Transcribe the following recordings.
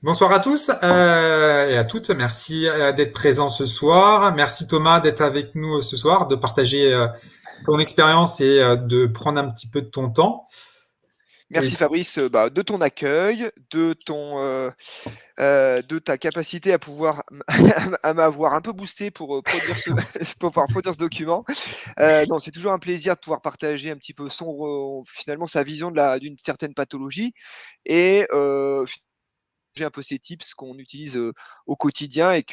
Bonsoir à tous et à toutes. Merci d'être présents ce soir. Merci Thomas d'être avec nous ce soir, de partager ton expérience et de prendre un petit peu de ton temps. Et Merci Fabrice de ton accueil, de ta capacité à pouvoir à m'avoir un peu boosté pour produire pour pouvoir produire ce document. Non, c'est toujours un plaisir de pouvoir partager un petit peu finalement sa vision d'une certaine pathologie et j'ai un peu ces tips qu'on utilise au quotidien et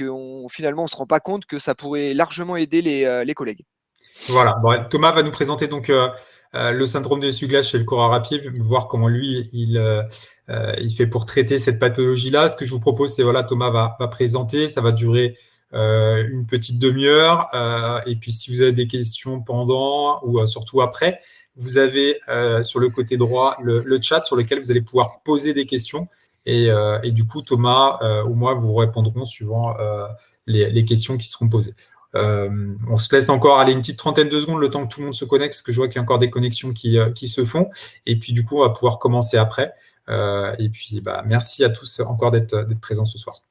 finalement on se rend pas compte que ça pourrait largement aider les collègues. voilà. Bon, Thomas va nous présenter donc le syndrome de l'essuie-glace chez le coureur à pied, voir comment lui il fait pour traiter cette pathologie-là. Ce que je vous propose, c'est voilà, Thomas va présenter. Ça va durer une petite demi-heure. Et puis si vous avez des questions pendant ou surtout après, vous avez sur le côté droit le chat sur lequel vous allez pouvoir poser des questions. Et du coup, Thomas ou moi vous répondrons suivant les questions qui seront posées. On se laisse encore aller une petite trentaine de secondes le temps que tout le monde se connecte, parce que je vois qu'il y a encore des connexions qui se font. Et puis, du coup, on va pouvoir commencer après. Et puis, merci à tous encore d'être présents ce soir.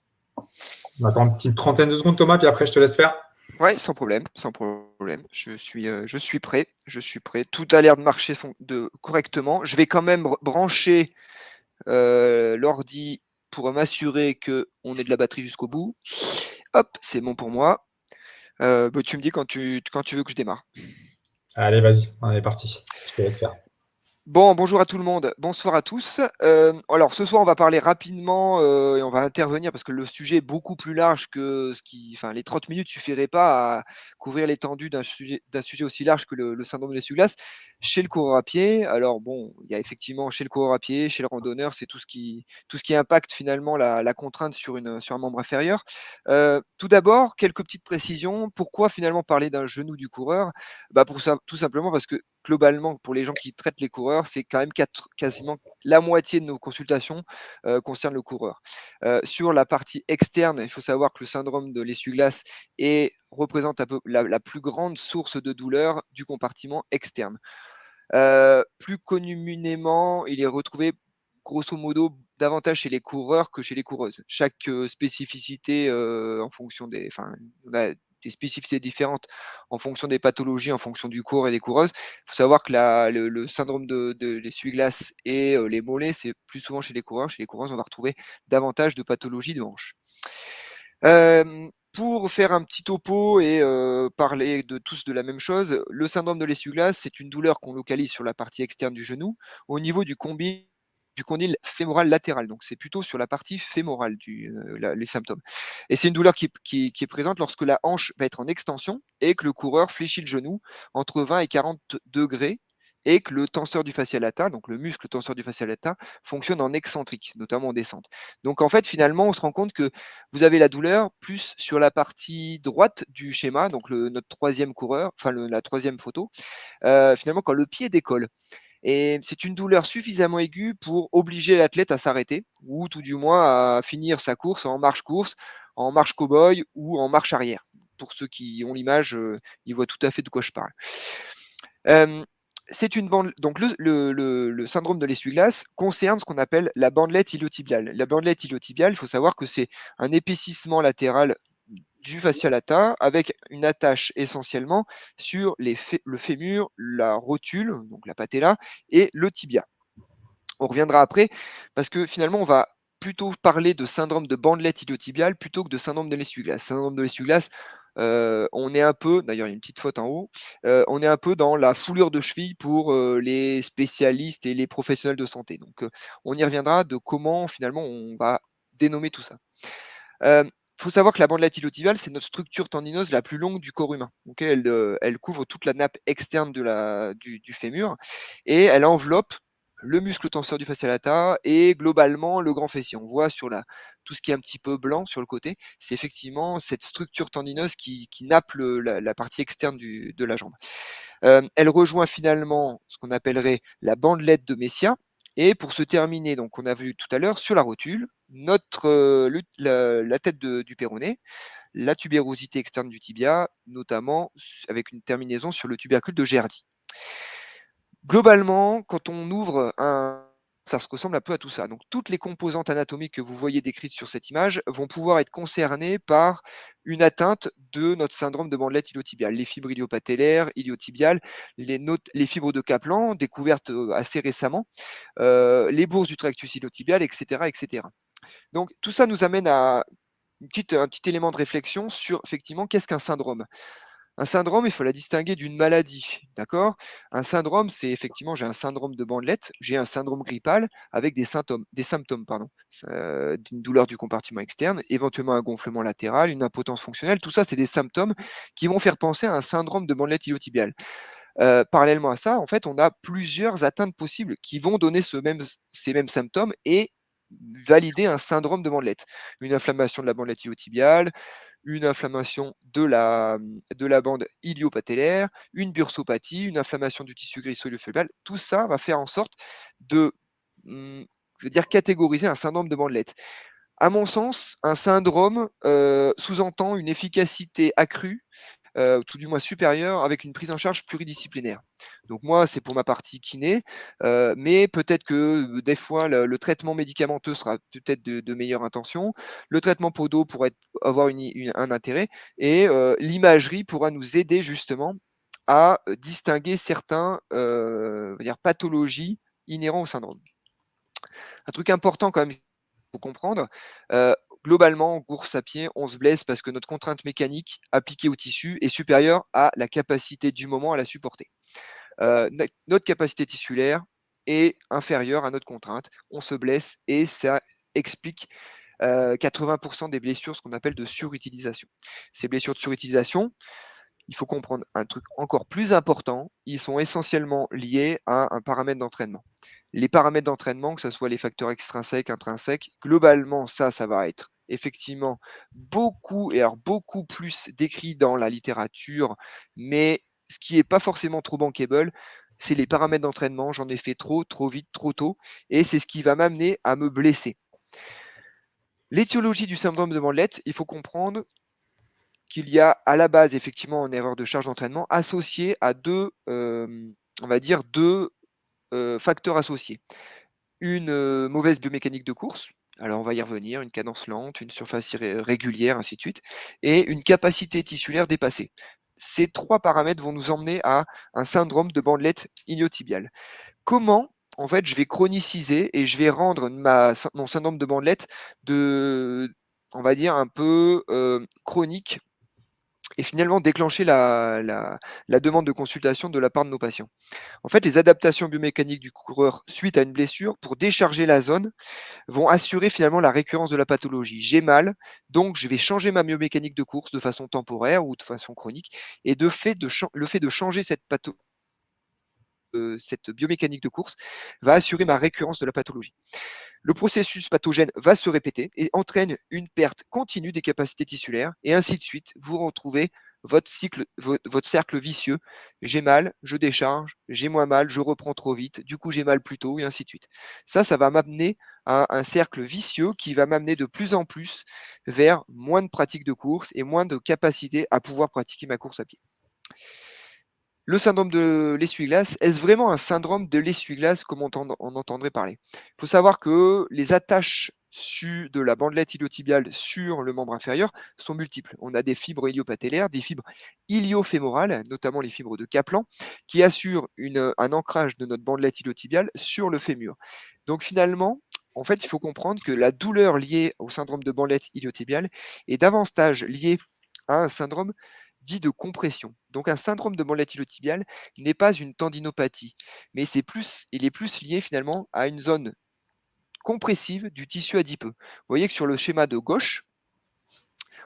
On attend une petite trentaine de secondes, Thomas, puis après, je te laisse faire. Ouais, sans problème, sans problème. Je suis prêt, je suis prêt. Tout a l'air de marcher correctement. Je vais quand même brancher l'ordi pour m'assurer qu'on ait de la batterie jusqu'au bout. Hop, c'est bon pour moi. Tu me dis quand tu veux que je démarre. Allez, vas-y, on est parti. Je te laisse faire. Bon, bonjour à tout le monde, bonsoir à tous. Alors ce soir, on va parler rapidement et on va intervenir parce que le sujet est beaucoup plus large que les 30 minutes suffiraient pas à couvrir l'étendue d'un sujet aussi large que le syndrome de l'essuie-glace chez le coureur à pied. Alors bon, il y a effectivement chez le coureur à pied, chez le randonneur, c'est tout ce qui impacte finalement la contrainte sur un membre inférieur. Tout d'abord, quelques petites précisions. Pourquoi finalement parler d'un genou du coureur? Pour ça, tout simplement parce que globalement, pour les gens qui traitent les coureurs, c'est quand même quasiment la moitié de nos consultations concernent le coureur. Sur la partie externe, il faut savoir que le syndrome de l'essuie-glace représente un peu la plus grande source de douleur du compartiment externe. Plus communément, il est retrouvé grosso modo davantage chez les coureurs que chez les coureuses. Chaque spécificité en fonction on a des spécificités différentes en fonction des pathologies, en fonction du coureur et des coureuses. Il faut savoir que le syndrome de l'essuie-glace et les mollets, c'est plus souvent chez les coureurs. Chez les coureuses, on va retrouver davantage de pathologies de hanches. Pour faire un petit topo et parler de tous de la même chose, le syndrome de l'essuie-glace, c'est une douleur qu'on localise sur la partie externe du genou, au niveau du condyle fémoral latéral. Donc c'est plutôt sur la partie fémorale les symptômes. Et c'est une douleur qui est présente lorsque la hanche va être en extension et que le coureur fléchit le genou entre 20 et 40 degrés et que le tenseur du fascia lata, donc le muscle tenseur du fascia lata, fonctionne en excentrique, notamment en descente. Donc en fait, finalement, on se rend compte que vous avez la douleur plus sur la partie droite du schéma, donc notre troisième coureur, la troisième photo, finalement quand le pied décolle. Et c'est une douleur suffisamment aiguë pour obliger l'athlète à s'arrêter, ou tout du moins à finir sa course en marche course, en marche cow-boy ou en marche arrière. Pour ceux qui ont l'image, ils voient tout à fait de quoi je parle. C'est une bande, donc le syndrome de l'essuie-glace concerne ce qu'on appelle la bandelette iliotibiale. La bandelette iliotibiale, il faut savoir que c'est un épaississement latéral du fascia lata avec une attache essentiellement sur le fémur, la rotule, donc la patella, et le tibia. On reviendra après parce que finalement, on va plutôt parler de syndrome de bandelette iliotibiale plutôt que de syndrome de l'essuie-glace. Syndrome de l'essuie-glace, on est un peu, d'ailleurs il y a une petite faute en haut, on est un peu dans la foulure de cheville pour les spécialistes et les professionnels de santé. Donc on y reviendra de comment finalement on va dénommer tout ça. Il faut savoir que la bandelette iliotibiale, c'est notre structure tendineuse la plus longue du corps humain. Okay, elle couvre toute la nappe externe du fémur et elle enveloppe le muscle tenseur du fascia lata et globalement le grand fessier. On voit tout ce qui est un petit peu blanc sur le côté, c'est effectivement cette structure tendineuse qui nappe la partie externe de la jambe. Elle rejoint finalement ce qu'on appellerait la bandelette de Messia. Et pour se terminer, donc on a vu tout à l'heure sur la rotule, la tête du péroné, la tubérosité externe du tibia, notamment avec une terminaison sur le tubercule de Gerdy. Globalement, quand on ouvre ça se ressemble un peu à tout ça. Donc toutes les composantes anatomiques que vous voyez décrites sur cette image vont pouvoir être concernées par une atteinte de notre syndrome de bandelette iliotibiale. Les fibres iliopatellaires, iliotibiales, les fibres de Kaplan, découvertes assez récemment, les bourses du tractus iliotibial, etc., etc. Donc tout ça nous amène à un petit élément de réflexion sur effectivement qu'est-ce qu'un syndrome. Un syndrome, il faut la distinguer d'une maladie, d'accord? Un syndrome, c'est effectivement, j'ai un syndrome de bandelette, j'ai un syndrome grippal avec des symptômes, pardon, d'une douleur du compartiment externe, éventuellement un gonflement latéral, une impotence fonctionnelle. Tout ça, c'est des symptômes qui vont faire penser à un syndrome de bandelette iliotibiale. Parallèlement à ça, en fait, on a plusieurs atteintes possibles qui vont donner ces mêmes symptômes et valider un syndrome de bandelette. Une inflammation de la bandelette iliotibiale, une inflammation de la bande iliopatellaire, une bursopathie, une inflammation du tissu grisso-iliofémral. Tout ça va faire en sorte de, je veux dire, catégoriser un syndrome de bandelette. À mon sens, un syndrome sous-entend une efficacité accrue, tout du moins supérieure, avec une prise en charge pluridisciplinaire. Donc moi, c'est pour ma partie kiné, mais peut-être que des fois, le traitement médicamenteux sera peut-être de meilleure intention. Le traitement podo pourrait avoir un intérêt et l'imagerie pourra nous aider justement à distinguer certains on va dire pathologies inhérents au syndrome. Un truc important quand même, faut comprendre, globalement, en course à pied, on se blesse parce que notre contrainte mécanique appliquée au tissu est supérieure à la capacité du moment à la supporter. Notre capacité tissulaire est inférieure à notre contrainte. On se blesse et ça explique 80 des blessures, ce qu'on appelle de surutilisation. Ces blessures de surutilisation, il faut comprendre un truc encore plus important, ils sont essentiellement liés à un paramètre d'entraînement. Les paramètres d'entraînement, que ce soit les facteurs extrinsèques, intrinsèques, globalement, ça va être effectivement beaucoup, et alors beaucoup plus décrit dans la littérature, mais ce qui n'est pas forcément trop bankable, c'est les paramètres d'entraînement. J'en ai fait trop, trop vite, trop tôt, et c'est ce qui va m'amener à me blesser. L'étiologie du syndrome de Bandelette, il faut comprendre qu'il y a à la base effectivement une erreur de charge d'entraînement associée à deux, on va dire deux facteurs associés. Une mauvaise biomécanique de course, alors on va y revenir, une cadence lente, une surface régulière, ainsi de suite, et une capacité tissulaire dépassée. Ces trois paramètres vont nous emmener à un syndrome de bandelette iliotibiale. Comment en fait je vais chroniciser et je vais rendre mon syndrome de bandelette on va dire un peu chronique et finalement déclencher la demande de consultation de la part de nos patients. En fait, les adaptations biomécaniques du coureur suite à une blessure pour décharger la zone vont assurer finalement la récurrence de la pathologie. J'ai mal, donc je vais changer ma biomécanique de course de façon temporaire ou de façon chronique, et le fait de changer cette biomécanique de course va assurer ma récurrence de la pathologie. Le processus pathogène va se répéter et entraîne une perte continue des capacités tissulaires, et ainsi de suite. Vous retrouvez votre cercle vicieux. J'ai mal, je décharge, j'ai moins mal, je reprends trop vite, du coup j'ai mal plus tôt, et ainsi de suite. Ça va m'amener à un cercle vicieux qui va m'amener de plus en plus vers moins de pratique de course et moins de capacité à pouvoir pratiquer ma course à pied. Le syndrome de l'essuie-glace, est-ce vraiment un syndrome de l'essuie-glace comme on entendrait parler? Il faut savoir que les attaches de la bandelette iliotibiale sur le membre inférieur sont multiples. On a des fibres iliopatellaires, des fibres iliofémorales, notamment les fibres de Kaplan, qui assurent un ancrage de notre bandelette iliotibiale sur le fémur. Donc finalement, en fait, il faut comprendre que la douleur liée au syndrome de bandelette iliotibiale est davantage liée à un syndrome dit de compression. Donc un syndrome de bandelette iliotibiale n'est pas une tendinopathie, mais il est plus lié finalement à une zone compressive du tissu adipeux. Vous voyez que sur le schéma de gauche,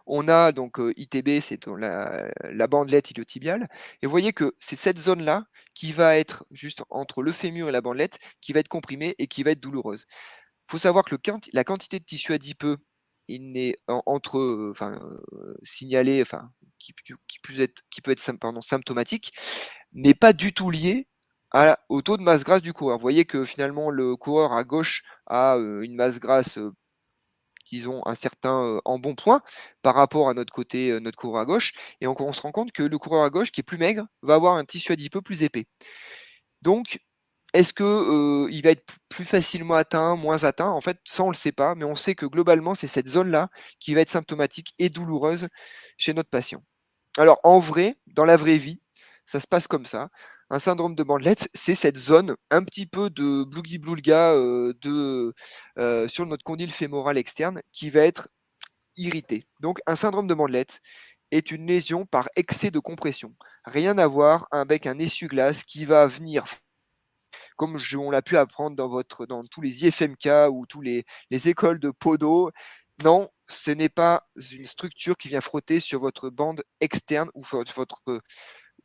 on a donc ITB, c'est la bandelette iliotibiale, et vous voyez que c'est cette zone-là qui va être juste entre le fémur et la bandelette, qui va être comprimée et qui va être douloureuse. Il faut savoir que la quantité de tissu adipeux signalé, qui peut être symptomatique, n'est pas du tout lié au taux de masse grasse du coureur. Vous voyez que finalement le coureur à gauche a une masse grasse, disons un certain embonpoint par rapport à notre coureur à gauche, et on se rend compte que le coureur à gauche qui est plus maigre va avoir un tissu adipeux plus épais. Donc Est-ce que il va être plus facilement atteint, moins atteint? En fait, ça, on le sait pas, mais on sait que globalement, c'est cette zone-là qui va être symptomatique et douloureuse chez notre patient. Alors en vrai, dans la vraie vie, ça se passe comme ça. Un syndrome de bandelette, c'est cette zone un petit peu de blougui-bloulga, sur notre condyle fémoral externe qui va être irritée. Donc un syndrome de bandelette est une lésion par excès de compression. Rien à voir avec un essuie-glace qui va venir, comme on l'a pu apprendre dans tous les IFMK ou tous les écoles de podo. Non, ce n'est pas une structure qui vient frotter sur votre bande externe ou votre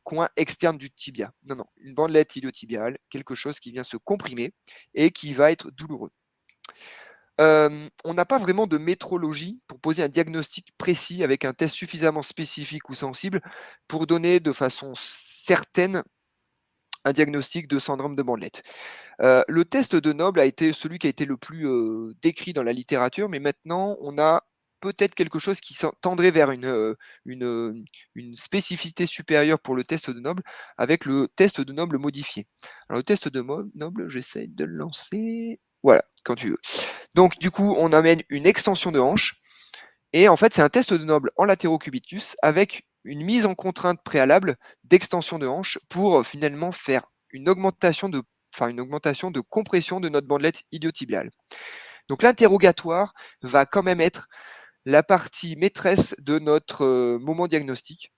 coin externe du tibia. Non, non, une bandelette iliotibiale, quelque chose qui vient se comprimer et qui va être douloureux. On n'a pas vraiment de métrologie pour poser un diagnostic précis avec un test suffisamment spécifique ou sensible pour donner de façon certaine un diagnostic de syndrome de bandelette. Le test de Noble a été celui qui a été le plus décrit dans la littérature, mais maintenant on a peut-être quelque chose qui tendrait vers une spécificité supérieure pour le test de Noble avec le test de Noble modifié. Alors le test de Noble, j'essaie de le lancer. Voilà, quand tu veux. Donc du coup, on amène une extension de hanche et en fait, c'est un test de Noble en latérocubitus avec une mise en contrainte préalable d'extension de hanche pour finalement faire une augmentation de compression de notre bandelette iliotibiale. Donc l'interrogatoire va quand même être la partie maîtresse de notre moment diagnostic.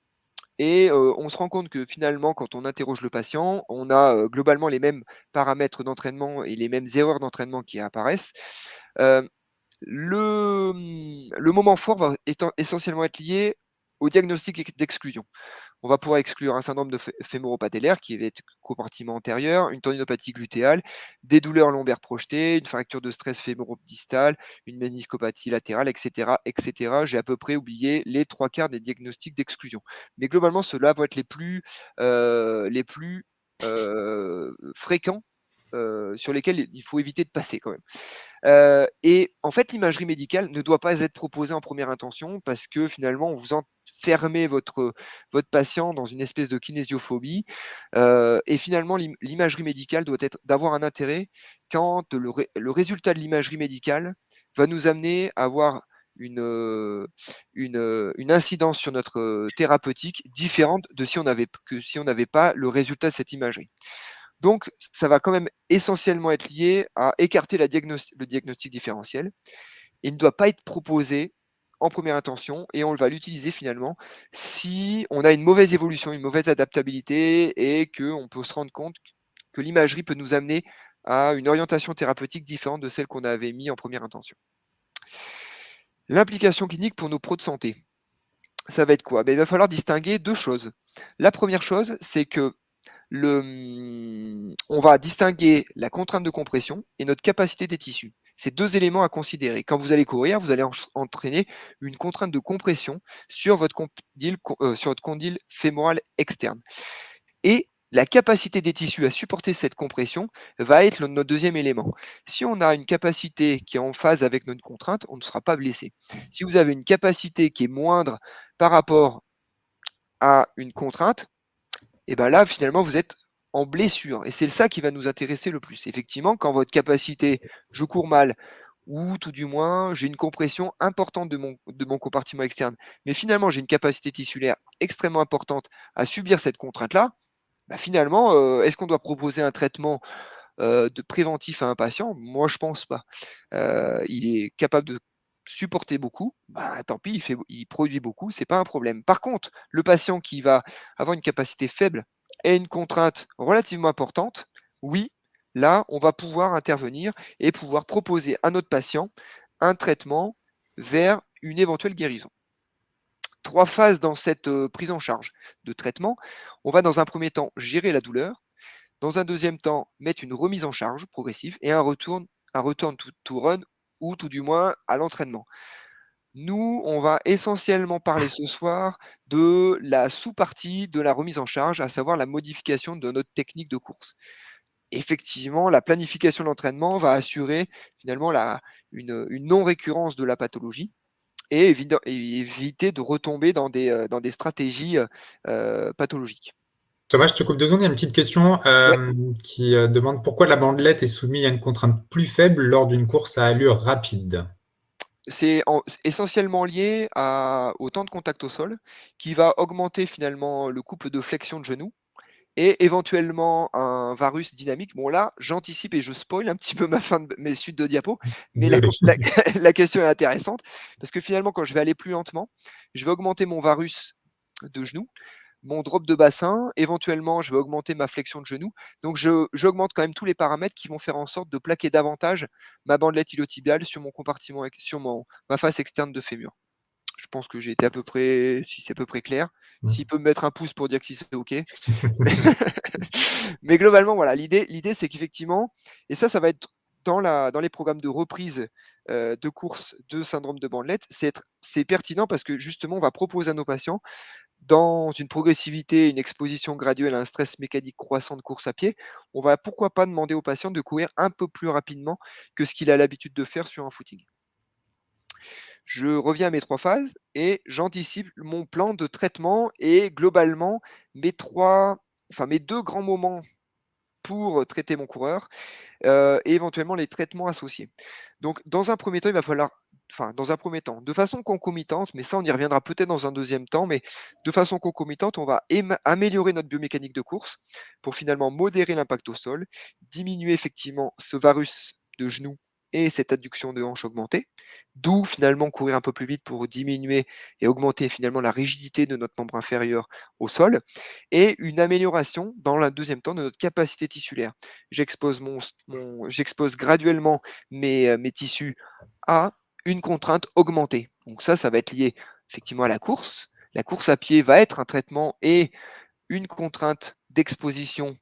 Et on se rend compte que finalement, quand on interroge le patient, on a globalement les mêmes paramètres d'entraînement et les mêmes erreurs d'entraînement qui apparaissent. Euh, le moment fort va essentiellement être lié au diagnostic d'exclusion. On va pouvoir exclure un syndrome de fémoro-patellaire qui va être compartiment antérieur, une tendinopathie glutéale, des douleurs lombaires projetées, une fracture de stress fémoro-distal, une méniscopathie latérale, etc., etc. J'ai à peu près oublié les 3/4 des diagnostics d'exclusion. Mais globalement, ceux-là vont être les plus fréquents sur lesquels il faut éviter de passer quand même. Et en fait, l'imagerie médicale ne doit pas être proposée en première intention parce que finalement, vous enfermez votre patient dans une espèce de kinésiophobie. Et finalement, l'imagerie médicale doit être d'avoir un intérêt quand le résultat de l'imagerie médicale va nous amener à avoir une incidence sur notre thérapeutique différente de si on n'avait pas le résultat de cette imagerie. Donc, ça va quand même essentiellement être lié à écarter le diagnostic différentiel. Il ne doit pas être proposé en première intention et on va l'utiliser finalement si on a une mauvaise évolution, une mauvaise adaptabilité et qu'on peut se rendre compte que l'imagerie peut nous amener à une orientation thérapeutique différente de celle qu'on avait mis en première intention. L'implication clinique pour nos pros de santé, ça va être quoi? Il va falloir distinguer deux choses. La première chose, c'est que on va distinguer la contrainte de compression et notre capacité des tissus. C'est deux éléments à considérer. Quand vous allez courir, vous allez entraîner une contrainte de compression sur sur votre condyle fémoral externe. Et la capacité des tissus à supporter cette compression va être notre deuxième élément. Si on a une capacité qui est en phase avec notre contrainte, on ne sera pas blessé. Si vous avez une capacité qui est moindre par rapport à une contrainte, et ben là, finalement, vous êtes en blessure. Et c'est ça qui va nous intéresser le plus. Effectivement, quand votre capacité, je cours mal, ou tout du moins, j'ai une compression importante de mon compartiment externe, mais finalement, j'ai une capacité tissulaire extrêmement importante à subir cette contrainte-là, bah finalement, est-ce qu'on doit proposer un traitement de préventif à un patient? Moi, je pense pas. Il est capable de supporter beaucoup, bah, tant pis, il produit beaucoup, c'est pas un problème. Par contre, le patient qui va avoir une capacité faible et une contrainte relativement importante, oui, là, on va pouvoir intervenir et pouvoir proposer à notre patient un traitement vers une éventuelle guérison. 3 phases dans cette prise en charge de traitement. On va dans un premier temps gérer la douleur, dans un deuxième temps, mettre une remise en charge progressive et un return to run ou tout du moins à l'entraînement. Nous, on va essentiellement parler ce soir de la sous-partie de la remise en charge, à savoir la modification de notre technique de course. Effectivement, la planification de l'entraînement va assurer finalement une non-récurrence de la pathologie et éviter de retomber dans des stratégies pathologiques. Thomas, je te coupe 2 secondes. Il y a une petite question Ouais, qui demande pourquoi la bandelette est soumise à une contrainte plus faible lors d'une course à allure rapide. c'est essentiellement lié au temps de contact au sol, qui va augmenter finalement le couple de flexion de genou et éventuellement un varus dynamique. Bon là, j'anticipe et je spoil un petit peu ma fin de mes suites de diapos, mais Désolé. la question est intéressante parce que finalement, quand je vais aller plus lentement, je vais augmenter mon varus de genou, mon drop de bassin, éventuellement, je vais augmenter ma flexion de genou. Donc j'augmente quand même tous les paramètres qui vont faire en sorte de plaquer davantage ma bandelette iliotibiale sur mon compartiment, sur ma face externe de fémur. Je pense que j'ai été à peu près, si c'est à peu près clair. S'il peut me mettre un pouce pour dire que si c'est OK. Mais globalement, voilà, l'idée c'est qu'effectivement, et ça va être dans les programmes de reprise de course de syndrome de bandelette, c'est pertinent parce que justement, on va proposer à nos patients, dans une progressivité, une exposition graduelle à un stress mécanique croissant de course à pied, on va pourquoi pas demander au patient de courir un peu plus rapidement que ce qu'il a l'habitude de faire sur un footing. Je reviens à mes 3 phases et j'anticipe mon plan de traitement et globalement mes 2 grands moments pour traiter mon coureur, et éventuellement les traitements associés. Donc dans un premier temps, il va falloir dans un premier temps, de façon concomitante, mais ça on y reviendra peut-être dans un deuxième temps, mais de façon concomitante, on va améliorer notre biomécanique de course pour finalement modérer l'impact au sol, diminuer effectivement ce varus de genou et cette adduction de hanche augmentée, d'où finalement courir un peu plus vite pour diminuer et augmenter finalement la rigidité de notre membre inférieur au sol, et une amélioration dans le deuxième temps de notre capacité tissulaire. J'expose graduellement mes tissus à une contrainte augmentée. Donc ça va être lié effectivement à la course. La course à pied va être un traitement et une contrainte d'exposition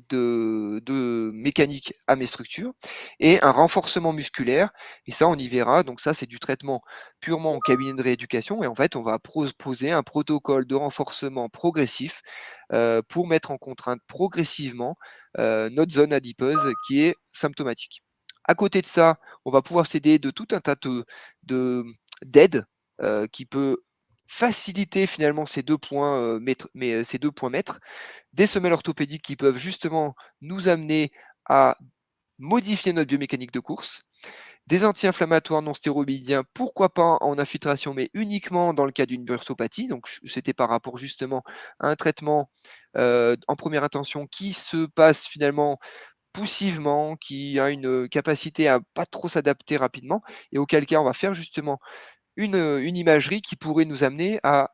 de mécanique à mes structures et un renforcement musculaire. Et ça, on y verra. Donc ça, c'est du traitement purement en cabinet de rééducation. Et en fait, on va proposer un protocole de renforcement progressif pour mettre en contrainte progressivement notre zone adipeuse qui est symptomatique. À côté de ça, on va pouvoir s'aider de tout un tas d'aides qui peut faciliter finalement ces 2 points, ces 2 points maîtres, des semelles orthopédiques qui peuvent justement nous amener à modifier notre biomécanique de course, des anti-inflammatoires non stéroïdiens, pourquoi pas en infiltration, mais uniquement dans le cas d'une bursopathie. Donc c'était par rapport justement à un traitement en première intention qui se passe finalement poussivement, qui a une capacité à pas trop s'adapter rapidement, et auquel cas on va faire justement une imagerie qui pourrait nous amener à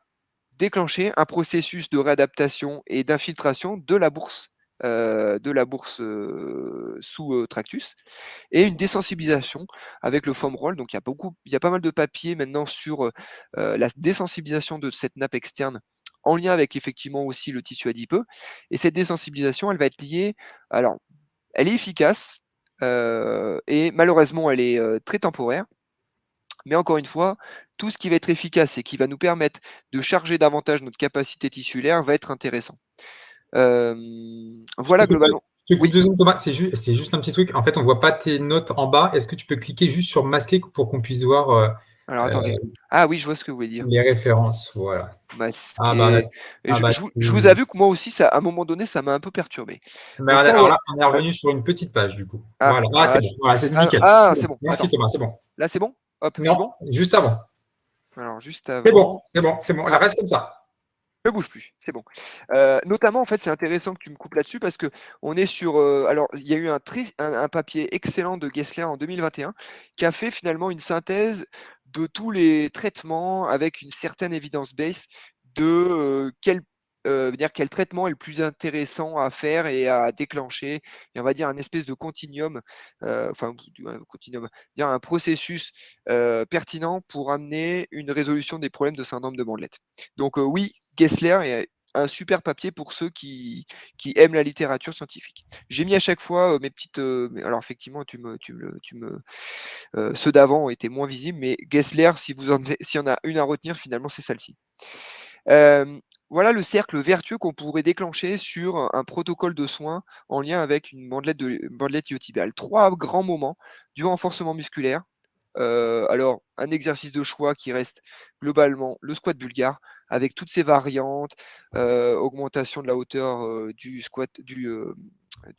déclencher un processus de réadaptation et d'infiltration de la bourse sous tractus, et une désensibilisation avec le foam roll. Donc il y a pas mal de papiers maintenant sur la désensibilisation de cette nappe externe en lien avec effectivement aussi le tissu adipeux. Et cette désensibilisation, elle va être liée, alors elle est efficace et malheureusement elle est très temporaire. Mais encore une fois, tout ce qui va être efficace et qui va nous permettre de charger davantage notre capacité tissulaire va être intéressant. Je te Voilà coupe deux, globalement. je te coupe Oui, 2 secondes, Thomas. C'est juste un petit truc. En fait, on voit pas tes notes en bas. Est-ce que tu peux cliquer juste sur masquer pour qu'on puisse voir alors euh, attendez. Ah oui, je vois ce que vous voulez dire. les références? Voilà. Ah bah, Masquer. Et ah bah, je vous avoue que moi aussi, ça, à un moment donné, ça m'a un peu perturbé. mais Donc ça, alors ouais. là, on est Ouais. revenu sur une petite page du coup. Ah, Voilà. Ah, c'est ah, bon. Voilà, c'est nickel. c'est bon. Merci Attends. Thomas, c'est bon. Là, c'est bon? Hop, plus Non, bon? juste avant. Alors, juste C'est bon, avant. c'est bon, c'est bon. Elle Ah, reste comme ça. ne bouge plus, c'est bon. Notamment, en fait, c'est intéressant que tu me coupes là-dessus parce que on est sur. Alors, il y a eu un papier excellent de Gessler en 2021 qui a fait finalement une synthèse de tous les traitements avec une certaine evidence base de quel traitement est le plus intéressant à faire et à déclencher. Et on va dire un espèce de continuum, un continuum, dire un processus pertinent pour amener une résolution des problèmes de syndrome de Bandelette. Donc oui, Gessler est un super papier pour ceux qui aiment la littérature scientifique. J'ai mis à chaque fois mes petites. Alors effectivement, ceux d'avant ont été moins visibles, mais Gessler, s'il y en a une à retenir, finalement, c'est celle-ci. Euh, voilà le cercle vertueux qu'on pourrait déclencher sur un protocole de soins en lien avec une bandelette iliotibiale. 3 grands moments du renforcement musculaire, Alors, un exercice de choix qui reste globalement le squat bulgare, avec toutes ses variantes, augmentation de la hauteur du squat, du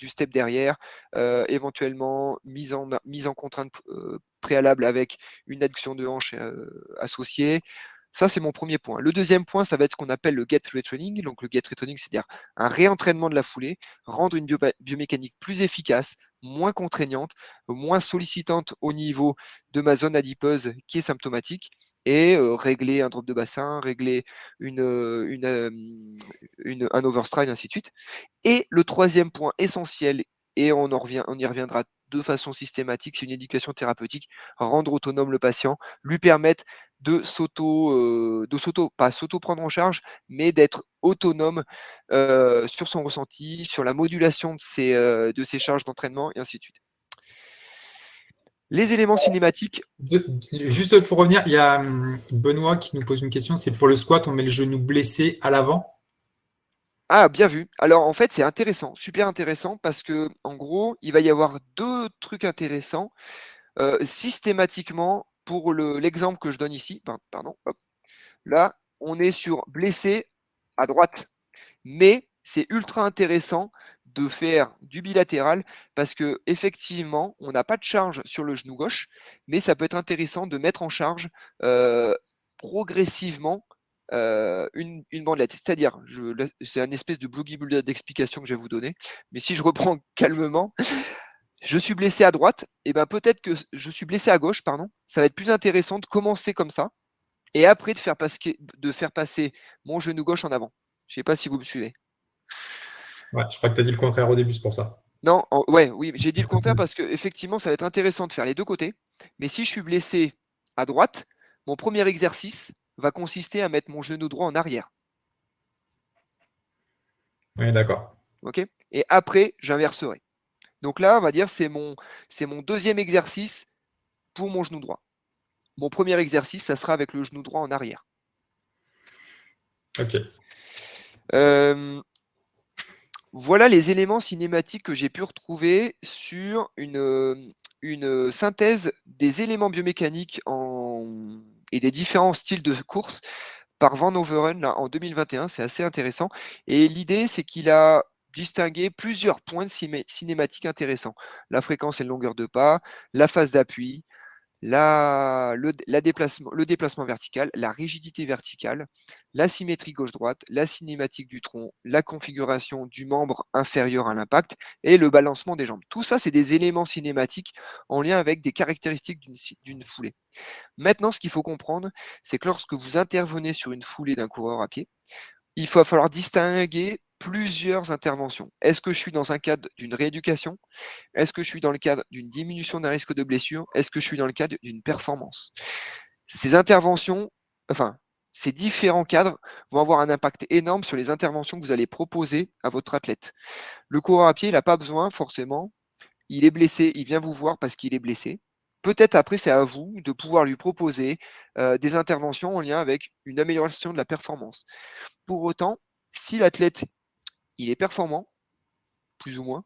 step derrière, éventuellement mise en contrainte préalable avec une adduction de hanche associée. Ça, c'est mon premier point. Le deuxième point, ça va être ce qu'on appelle le get retraining. Donc, le get retraining, c'est-à-dire un réentraînement de la foulée, rendre une biomécanique plus efficace, moins contraignante, moins sollicitante au niveau de ma zone adipeuse qui est symptomatique, et régler un drop de bassin, régler un overstride, ainsi de suite. Et le troisième point essentiel, et on y reviendra de façon systématique, c'est une éducation thérapeutique, rendre autonome le patient, lui permettre pas s'auto prendre en charge, mais d'être autonome sur son ressenti, sur la modulation de ses charges d'entraînement, et ainsi de suite. Les éléments cinématiques. Juste pour revenir, il y a Benoît qui nous pose une question, c'est pour le squat, on met le genou blessé à l'avant. Ah, bien vu. Alors, en fait, c'est intéressant, super intéressant, parce que, en gros, il va y avoir 2 trucs intéressants. Systématiquement, pour l'exemple que je donne ici, pardon, hop, là, on est sur blessé à droite. Mais c'est ultra intéressant de faire du bilatéral parce que effectivement, on n'a pas de charge sur le genou gauche, mais ça peut être intéressant de mettre en charge progressivement une bandelette. C'est-à-dire, c'est un espèce de boogie d'explication que je vais vous donner, mais si je reprends calmement, je suis blessé à droite, et ben peut-être que je suis blessé à gauche, pardon. Ça va être plus intéressant de commencer comme ça, et après de faire passer mon genou gauche en avant. Je ne sais pas si vous me suivez. Ouais, je crois que tu as dit le contraire au début, c'est pour ça. Non, ouais, oui, j'ai dit le contraire parce qu'effectivement, ça va être intéressant de faire les deux côtés. Mais si je suis blessé à droite, mon premier exercice va consister à mettre mon genou droit en arrière. Oui, d'accord. Ok. Et après, j'inverserai. Donc là, on va dire c'est mon deuxième exercice pour mon genou droit. Mon premier exercice, ça sera avec le genou droit en arrière. Ok. Voilà les éléments cinématiques que j'ai pu retrouver sur une synthèse des éléments biomécaniques et des différents styles de course par Van Overen là, en 2021. C'est assez intéressant. Et l'idée, c'est qu'il a distingué plusieurs points de cinématiques intéressants. La fréquence et la longueur de pas, la phase d'appui, le déplacement vertical, la rigidité verticale, la symétrie gauche-droite, la cinématique du tronc, la configuration du membre inférieur à l'impact et le balancement des jambes. Tout ça, c'est des éléments cinématiques en lien avec des caractéristiques d'une foulée. Maintenant, ce qu'il faut comprendre, c'est que lorsque vous intervenez sur une foulée d'un coureur à pied, il va falloir distinguer plusieurs interventions. Est-ce que je suis dans un cadre d'une rééducation? Est-ce que je suis dans le cadre d'une diminution d'un risque de blessure? Est-ce que je suis dans le cadre d'une performance? Ces interventions, enfin, ces différents cadres vont avoir un impact énorme sur les interventions que vous allez proposer à votre athlète. Le coureur à pied, il n'a pas besoin forcément, il est blessé, il vient vous voir parce qu'il est blessé. Peut-être après, c'est à vous de pouvoir lui proposer des interventions en lien avec une amélioration de la performance. Pour autant, si l'athlète, il est performant, plus ou moins,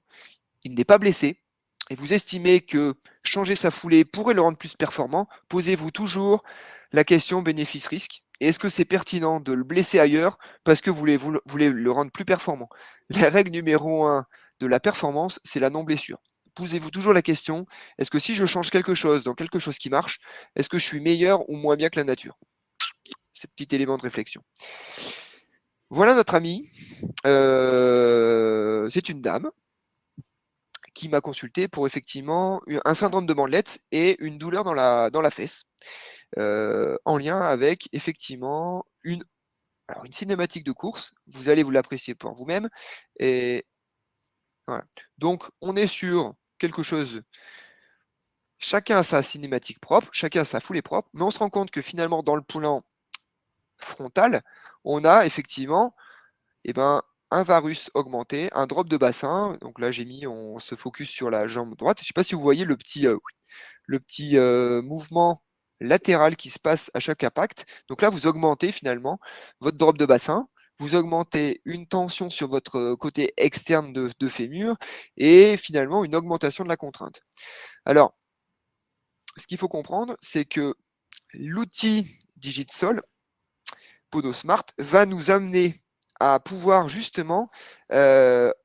il n'est pas blessé, et vous estimez que changer sa foulée pourrait le rendre plus performant, posez-vous toujours la question bénéfice-risque. Et est-ce que c'est pertinent de le blesser ailleurs parce que vous voulez le rendre plus performant? La règle numéro 1 de la performance, c'est la non-blessure. Posez-vous toujours la question, est-ce que si je change quelque chose dans quelque chose qui marche, est-ce que je suis meilleur ou moins bien que la nature? C'est petit élément de réflexion. Voilà notre ami. C'est une dame qui m'a consulté pour effectivement un syndrome de bandelette et une douleur dans la fesse, en lien avec effectivement une cinématique de course. Vous allez vous l'apprécier pour vous-même. Et voilà. Donc, on est sur quelque chose. Chacun a sa cinématique propre, chacun a sa foulée propre, mais on se rend compte que finalement, dans le plan frontal, on a effectivement un varus augmenté, un drop de bassin. Donc là, on se focus sur la jambe droite. Je ne sais pas si vous voyez le petit mouvement latéral qui se passe à chaque impact. Donc là, vous augmentez finalement votre drop de bassin, vous augmentez une tension sur votre côté externe de fémur et finalement une augmentation de la contrainte. Alors, ce qu'il faut comprendre, c'est que l'outil DigitSol, PodoSmart, va nous amener à pouvoir justement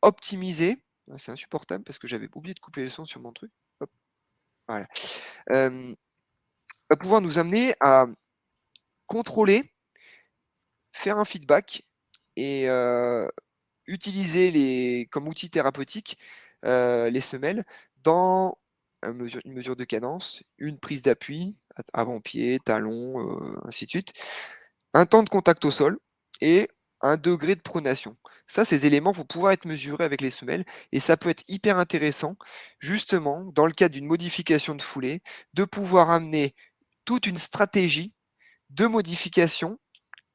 optimiser. C'est insupportable parce que j'avais oublié de couper le son sur mon truc. Hop, voilà. Va pouvoir nous amener à contrôler, faire un feedback et utiliser comme outil thérapeutique les semelles dans une mesure de cadence, une prise d'appui, avant-pied, talon, ainsi de suite, un temps de contact au sol et un degré de pronation. Ça, ces éléments vont pouvoir être mesurés avec les semelles et ça peut être hyper intéressant, justement, dans le cadre d'une modification de foulée, de pouvoir amener toute une stratégie de modification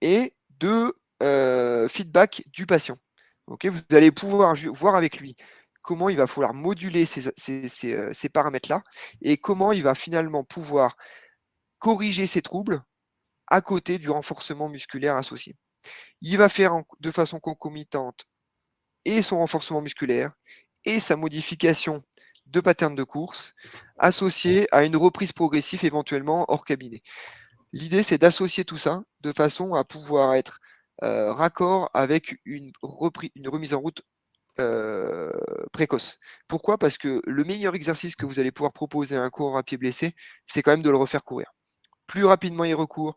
et de feedback du patient. Okay, vous allez pouvoir voir avec lui comment il va falloir moduler ces paramètres-là et comment il va finalement pouvoir corriger ses troubles à côté du renforcement musculaire associé. Il va faire de façon concomitante et son renforcement musculaire et sa modification de pattern de course associée à une reprise progressive éventuellement hors cabinet. L'idée, c'est d'associer tout ça de façon à pouvoir être raccord avec une remise en route précoce. Pourquoi? Parce que le meilleur exercice que vous allez pouvoir proposer à un coureur à pied blessé, c'est quand même de le refaire courir. Plus rapidement il recourt,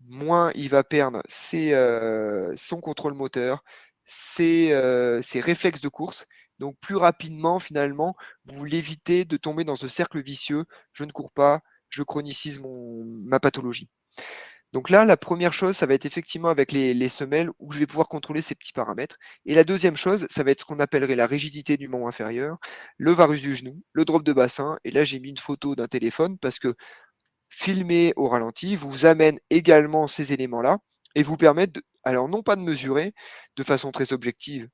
moins il va perdre son contrôle moteur, ses réflexes de course. Donc plus rapidement, finalement, vous l'évitez de tomber dans ce cercle vicieux. Je ne cours pas, je chronicise ma pathologie. Donc là, la première chose, ça va être effectivement avec les semelles où je vais pouvoir contrôler ces petits paramètres. Et la deuxième chose, ça va être ce qu'on appellerait la rigidité du membre inférieur, le varus du genou, le drop de bassin. Et là, j'ai mis une photo d'un téléphone parce que filmer au ralenti vous amène également ces éléments-là et vous permettent, alors non pas de mesurer de façon très objective,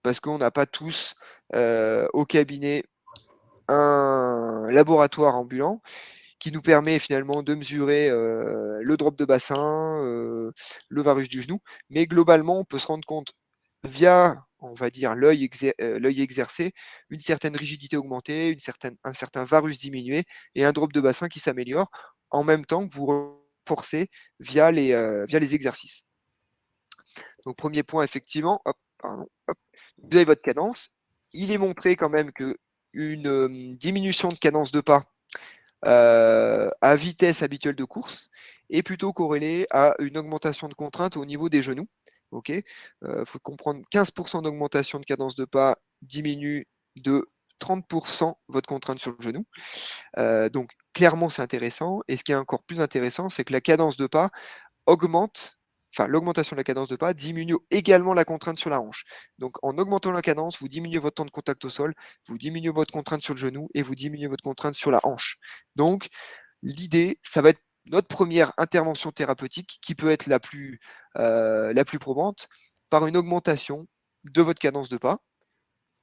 parce qu'on n'a pas tous au cabinet un laboratoire ambulant, qui nous permet finalement de mesurer le drop de bassin, le varus du genou. Mais globalement, on peut se rendre compte via, on va dire, l'œil exercé, une certaine rigidité augmentée, un certain varus diminué et un drop de bassin qui s'améliore en même temps que vous renforcez via les exercices. Donc premier point, effectivement, vous avez votre cadence. Il est montré quand même qu'une diminution de cadence de pas à vitesse habituelle de course est plutôt corrélée à une augmentation de contrainte au niveau des genoux. Il faut comprendre 15% d'augmentation de cadence de pas diminue de 30% votre contrainte sur le genou. Donc clairement c'est intéressant. Et ce qui est encore plus intéressant, c'est que la cadence de pas l'augmentation de la cadence de pas diminue également la contrainte sur la hanche. Donc en augmentant la cadence, vous diminuez votre temps de contact au sol, vous diminuez votre contrainte sur le genou et vous diminuez votre contrainte sur la hanche. Donc l'idée, ça va être notre première intervention thérapeutique qui peut être la plus probante par une augmentation de votre cadence de pas.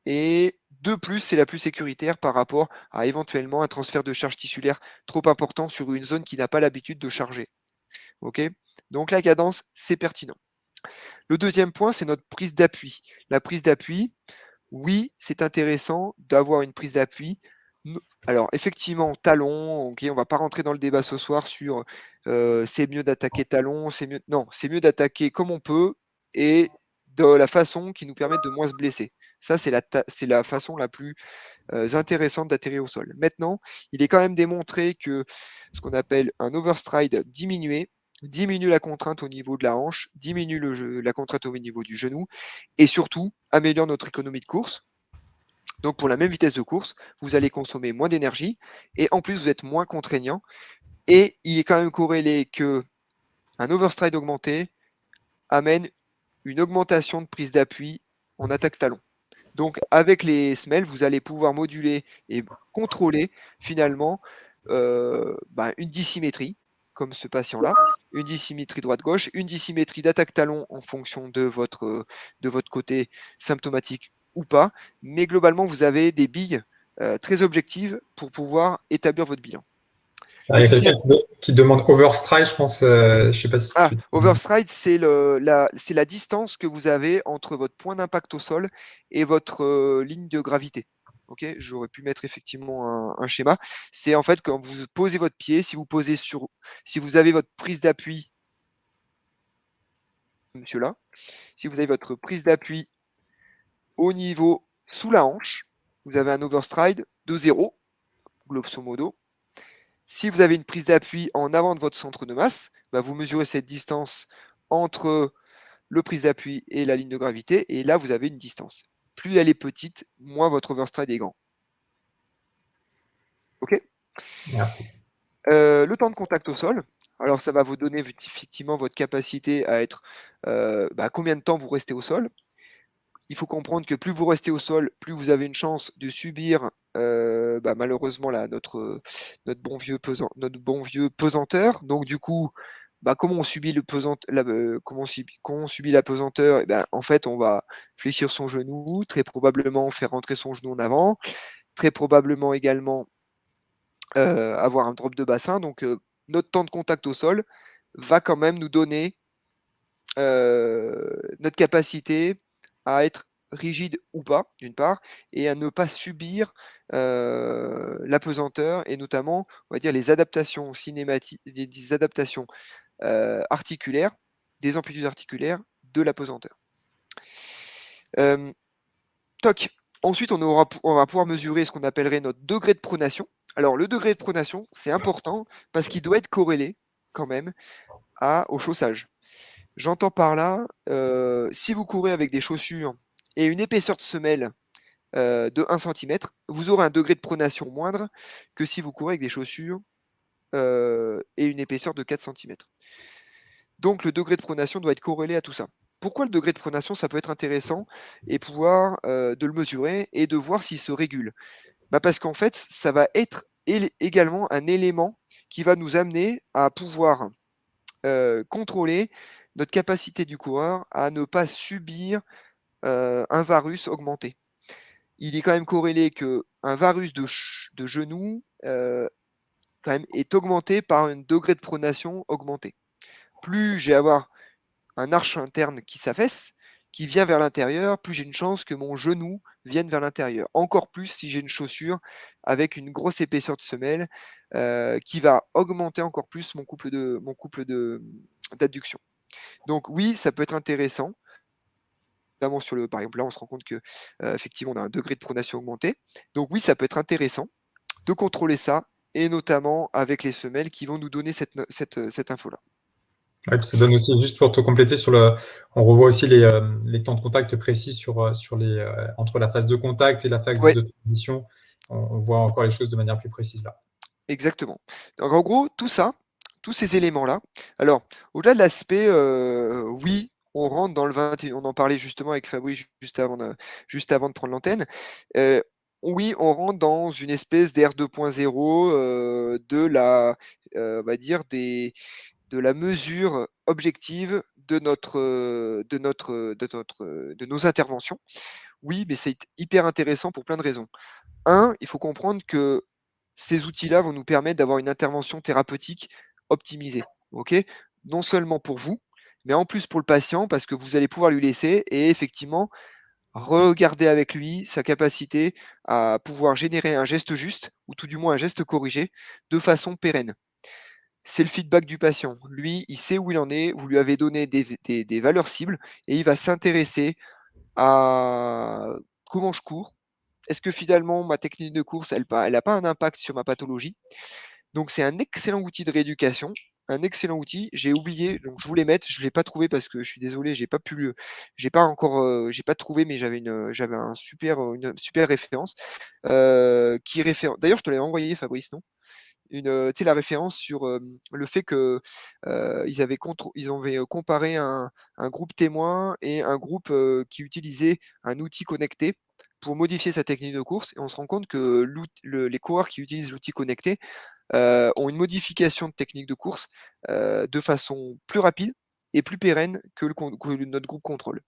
Et de plus, c'est la plus sécuritaire par rapport à éventuellement un transfert de charge tissulaire trop important sur une zone qui n'a pas l'habitude de charger. Donc la cadence, c'est pertinent. Le deuxième point, c'est notre prise d'appui. La prise d'appui, oui, c'est intéressant d'avoir une prise d'appui. Alors effectivement, talon, on ne va pas rentrer dans le débat ce soir sur c'est mieux d'attaquer talon, non, c'est mieux d'attaquer comme on peut et de la façon qui nous permet de moins se blesser. Ça, c'est la façon la plus intéressante d'atterrir au sol. Maintenant, il est quand même démontré que ce qu'on appelle un overstride diminue la contrainte au niveau de la hanche, diminue la contrainte au niveau du genou et surtout améliore notre économie de course. Donc pour la même vitesse de course, vous allez consommer moins d'énergie et en plus vous êtes moins contraignant. Et il est quand même corrélé que un overstride augmenté amène une augmentation de prise d'appui en attaque talon. Donc avec les semelles, vous allez pouvoir moduler et contrôler finalement une dissymétrie, comme ce patient-là, une dissymétrie droite-gauche, une dissymétrie d'attaque-talon en fonction de votre côté symptomatique ou pas. Mais globalement, vous avez des billes très objectives pour pouvoir établir votre bilan. Il y a quelqu'un qui demande overstride, je pense, je ne sais pas si tu... Overstride, c'est la distance que vous avez entre votre point d'impact au sol et votre ligne de gravité. Ok, j'aurais pu mettre effectivement un schéma. C'est en fait quand vous posez votre pied, si vous avez votre prise d'appui, monsieur là, si vous avez votre prise d'appui au niveau sous la hanche, vous avez un overstride de 0, grosso modo. Si vous avez une prise d'appui en avant de votre centre de masse, bah, vous mesurez cette distance entre le prise d'appui et la ligne de gravité, et là vous avez une distance. Plus elle est petite, moins votre overstride est grand. Ok. Merci. Le temps de contact au sol. Alors ça va vous donner effectivement votre capacité à être combien de temps vous restez au sol. Il faut comprendre que plus vous restez au sol, plus vous avez une chance de subir malheureusement là, notre bon vieux pesanteur. Donc du coup, comment on subit comment on subit la pesanteur? Et en fait, on va fléchir son genou, très probablement faire rentrer son genou en avant, très probablement également avoir un drop de bassin. Donc notre temps de contact au sol va quand même nous donner notre capacité à être rigide ou pas, d'une part, et à ne pas subir la pesanteur et notamment, on va dire, les adaptations cinématiques, des adaptations articulaires, des amplitudes articulaires de la pesanteur. Toc. Ensuite, on va pouvoir mesurer ce qu'on appellerait notre degré de pronation. Alors, le degré de pronation, c'est important parce qu'il doit être corrélé quand même au chaussage. J'entends par là, si vous courez avec des chaussures et une épaisseur de semelle de 1 cm, vous aurez un degré de pronation moindre que si vous courez avec des chaussures et une épaisseur de 4 cm. Donc le degré de pronation doit être corrélé à tout ça. Pourquoi le degré de pronation, ça peut être intéressant et pouvoir de le mesurer et de voir s'il se régule? Parce qu'en fait, ça va être également un élément qui va nous amener à pouvoir contrôler notre capacité du coureur à ne pas subir un varus augmenté. Il est quand même corrélé qu'un varus de genou quand même est augmenté par un degré de pronation augmenté. Plus j'ai avoir un arche interne qui s'affaisse, qui vient vers l'intérieur, plus j'ai une chance que mon genou vienne vers l'intérieur. Encore plus si j'ai une chaussure avec une grosse épaisseur de semelle qui va augmenter encore plus mon couple d'adduction. Donc oui, ça peut être intéressant. Notamment par exemple, là, on se rend compte que effectivement, on a un degré de pronation augmenté. Donc oui, ça peut être intéressant de contrôler ça, et notamment avec les semelles qui vont nous donner cette info-là. Ouais, puis ça donne aussi, juste pour te compléter on revoit aussi les temps de contact précis entre la phase de contact et la phase Ouais, de transition. On voit encore les choses de manière plus précise là. exactement. Donc en gros, tout ça, tous ces éléments-là. Alors, au-delà de l'aspect, oui, on rentre dans le 21, on en parlait justement avec Fabrice juste avant de prendre l'antenne. Oui, on rentre dans une espèce d'ère 2.0 on va dire de la mesure objective de nos interventions. Oui, mais c'est hyper intéressant pour plein de raisons. Il faut comprendre que ces outils-là vont nous permettre d'avoir une intervention thérapeutique optimisée. Ok. Non seulement pour vous, mais en plus pour le patient, parce que vous allez pouvoir lui laisser et effectivement regarder avec lui sa capacité à pouvoir générer un geste juste, ou tout du moins un geste corrigé, de façon pérenne. C'est le feedback du patient. Lui, il sait où il en est, vous lui avez donné des valeurs cibles et il va s'intéresser à comment je cours. Est-ce que finalement ma technique de course, elle n'a pas un impact sur ma pathologie? Donc c'est un excellent outil de rééducation, un excellent outil. J'ai oublié, donc je voulais mettre, je ne l'ai pas trouvé parce que je suis désolé, j'ai pas encore, j'ai pas trouvé, mais j'avais une super référence D'ailleurs, je te l'avais envoyé, Fabrice, non? Tu sais, la référence sur le fait que ils avaient comparé un groupe témoin et un groupe qui utilisait un outil connecté pour modifier sa technique de course. Et on se rend compte que les coureurs qui utilisent l'outil connecté ont une modification de technique de course de façon plus rapide et plus pérenne que notre groupe contrôle.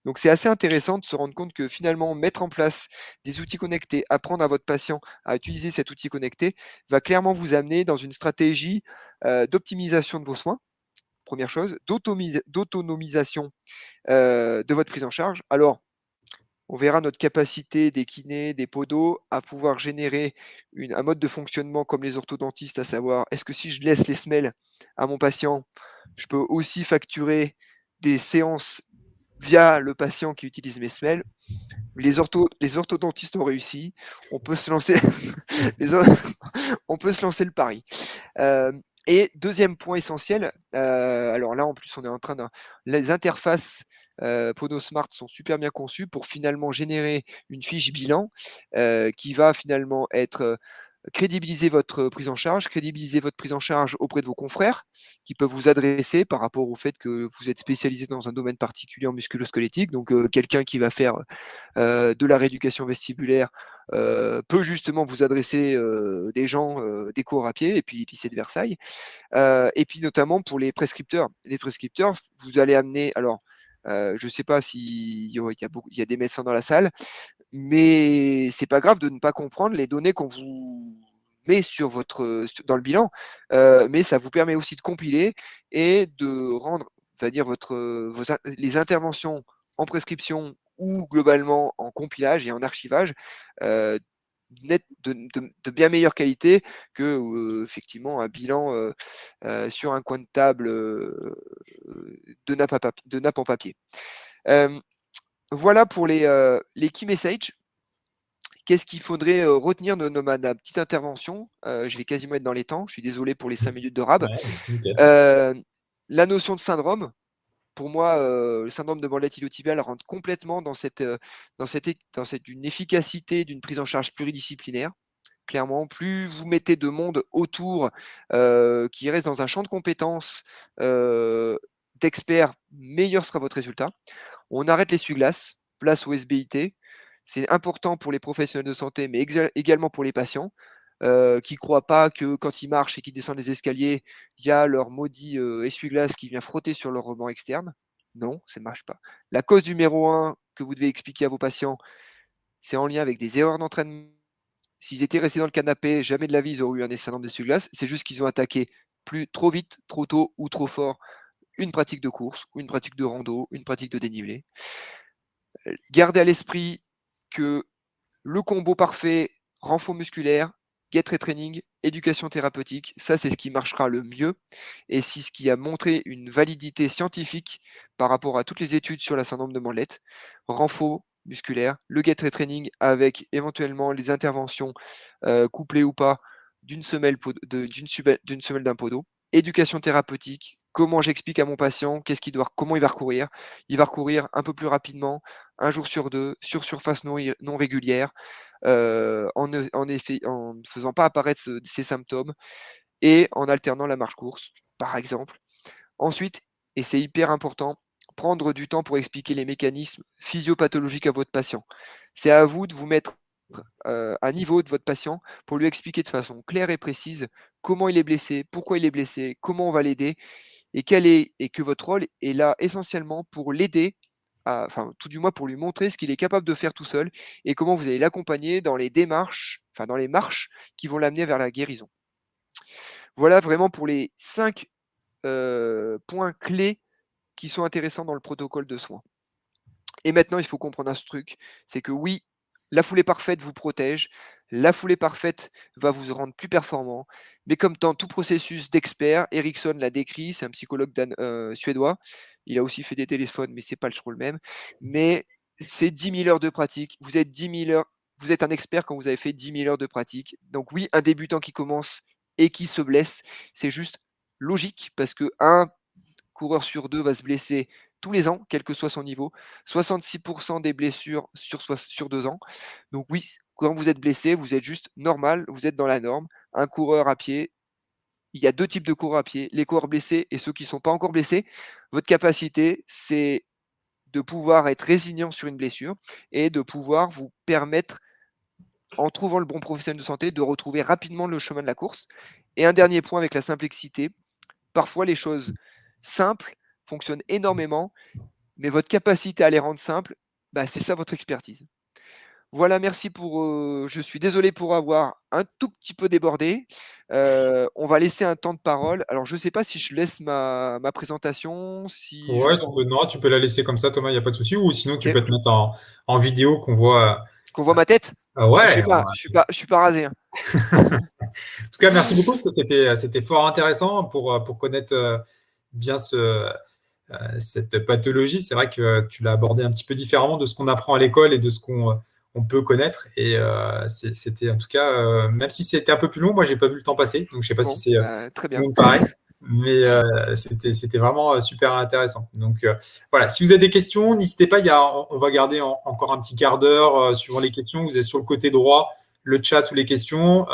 Donc c'est assez intéressant de se rendre compte que finalement, mettre en place des outils connectés, apprendre à votre patient à utiliser cet outil connecté, va clairement vous amener dans une stratégie d'optimisation de vos soins, première chose, d'autonomisation de votre prise en charge. Alors, On verra notre capacité des kinés, des podos à pouvoir générer un mode de fonctionnement comme les orthodontistes, à savoir, est-ce que si je laisse les semelles à mon patient, je peux aussi facturer des séances via le patient qui utilise mes semelles? Les orthodontistes ont réussi. On peut se lancer, on peut se lancer le pari. Et deuxième point essentiel, alors là en plus on est en train de les interfaces, PodoSmart sont super bien conçues pour finalement générer une fiche bilan, qui va finalement être, crédibiliser votre prise en charge, crédibiliser votre prise en charge auprès de vos confrères qui peuvent vous adresser par rapport au fait que vous êtes spécialisé dans un domaine particulier en musculo-squelettique. Donc, quelqu'un qui va faire, de la rééducation vestibulaire, peut justement vous adresser, des gens, des cours à pied et puis lycée de Versailles. Et puis notamment pour les prescripteurs. Les prescripteurs, vous allez amener alors, je ne sais pas s'il y a des médecins dans la salle, mais c'est pas grave de ne pas comprendre les données qu'on vous met sur votre, dans le bilan, mais ça vous permet aussi de compiler et de rendre, on va dire votre, les interventions en prescription ou globalement en compilage et en archivage, heu, de bien meilleure qualité que, effectivement un bilan, sur un coin de table, de nappe en papier. Hem, voilà pour les key messages. Qu'est-ce qu'il faudrait, retenir de ma petite intervention? Je vais quasiment être dans les temps, je suis désolé pour les 5 minutes de rab. Ouais, nickel. Heu, la notion de syndrome, pour moi, le syndrome de bandelettes iliotibiales rentre complètement dans cette une efficacité d'une prise en charge pluridisciplinaire. Clairement, plus vous mettez de monde autour, qui reste dans un champ de compétences, d'experts, meilleur sera votre résultat. On arrête l'essuie-glace, place au SBIT. C'est important pour les professionnels de santé, mais également pour les patients, qui croient pas que quand ils marchent et qu'ils descendent les escaliers, il y a leur maudit, essuie-glace qui vient frotter sur leur rebond externe. Non, ça ne marche pas. La cause numéro un que vous devez expliquer à vos patients, c'est en lien avec des erreurs d'entraînement. S'ils étaient restés dans le canapé, jamais de la vie, ils auraient eu un syndrome d'essuie-glace. C'est juste qu'ils ont attaqué trop vite, trop tôt ou trop fort une pratique de course ou une pratique de rando, une pratique de dénivelé. Gardez à l'esprit que le combo parfait, renfort musculaire, get training, éducation thérapeutique, ça c'est ce qui marchera le mieux et c'est ce qui a montré une validité scientifique par rapport à toutes les études sur la syndrome de Mandelette. Renfort musculaire, le get training avec éventuellement les interventions, couplées ou pas d'une semelle d'un podo. Éducation thérapeutique, comment j'explique à mon patient comment il va recourir. Il va recourir un peu plus rapidement, un jour sur deux, sur surface non régulière, en ne faisant pas apparaître ces symptômes et en alternant la marche-course, par exemple. Ensuite, et c'est hyper important, prendre du temps pour expliquer les mécanismes physiopathologiques à votre patient. C'est à vous de vous mettre, à niveau de votre patient pour lui expliquer de façon claire et précise comment il est blessé, pourquoi il est blessé, comment on va l'aider et que votre rôle est là essentiellement pour l'aider enfin, tout du moins pour lui montrer ce qu'il est capable de faire tout seul et comment vous allez l'accompagner dans les démarches, enfin dans les marches qui vont l'amener vers la guérison. Voilà vraiment pour les 5 points clés qui sont intéressants dans le protocole de soins. Et maintenant, il faut comprendre un truc, c'est que oui, la foulée parfaite vous protège, la foulée parfaite va vous rendre plus performant, mais comme dans tout processus d'expert, Ericsson l'a décrit, c'est un psychologue suédois, il a aussi fait des téléphones, mais c'est pas trop le même, mais c'est 10 000 heures de pratique, vous êtes 10 000 heures, vous êtes un expert quand vous avez fait 10 000 heures de pratique. Donc oui, un débutant qui commence et qui se blesse, c'est juste logique parce que un coureur sur 2 va se blesser tous les ans, quel que soit son niveau. 66 des blessures sur 2 ans. Donc oui, quand vous êtes blessé, vous êtes juste normal, vous êtes dans la norme. Un coureur à pied, il y a 2 types de coureurs à pied, les coureurs blessés et ceux qui ne sont pas encore blessés. Votre capacité, c'est de pouvoir être résilient sur une blessure et de pouvoir vous permettre, en trouvant le bon professionnel de santé, de retrouver rapidement le chemin de la course. Et un dernier point avec la simplicité, parfois les choses simples fonctionnent énormément, mais votre capacité à les rendre simples, bah, c'est ça votre expertise. Voilà, merci pour. Je suis désolé pour avoir un tout petit peu débordé. On va laisser un temps de parole. Alors, je ne sais pas si je laisse ma présentation, si je Ouais, peux. non, tu peux la laisser comme ça, Thomas, il n'y a pas de souci. Ou sinon, tu Ok. peux te mettre en vidéo qu'on voit. Qu'on voit ma tête? Je sais Ouais, pas. Je suis pas rasé, hein. en tout cas, merci beaucoup parce que c'était fort intéressant pour connaître bien cette pathologie. C'est vrai que tu l'as abordé un petit peu différemment de ce qu'on apprend à l'école et de ce qu'on peut connaître. Et c'était en tout cas, même si c'était un peu plus long, moi, j'ai pas vu le temps passer. Donc, je sais pas si Bon, c'est bah, très tout bien. le monde pareil. Mais c'était vraiment super intéressant. Donc voilà, si vous avez des questions, n'hésitez pas. On va garder encore un petit quart d'heure suivant les questions. Vous êtes sur le côté droit, le chat ou les questions.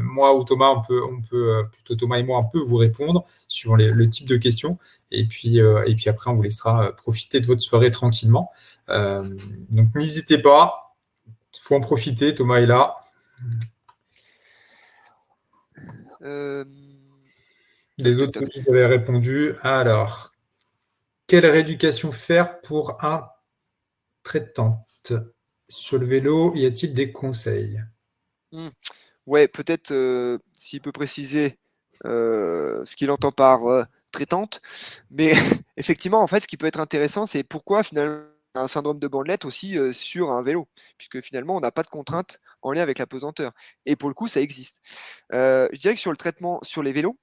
Moi ou Thomas, plutôt Thomas et moi, on peut vous répondre suivant le type de questions. Et puis après, on vous laissera profiter de votre soirée tranquillement. Donc n'hésitez pas, il faut en profiter. Thomas est là. Euh, Tac, Les tac, autres, ceux tac. qui avaient répondu. Alors, quelle rééducation faire pour un traitante? Sur le vélo, y a-t-il des conseils? Hmm. Ouais, peut-être s'il peut préciser ce qu'il entend par traitante. Mais effectivement, en fait, ce qui peut être intéressant, c'est pourquoi finalement un syndrome de bandelette aussi sur un vélo, puisque finalement, on n'a pas de contrainte en lien avec la pesanteur. Et pour le coup, ça existe. Je dirais que sur le traitement sur les vélos,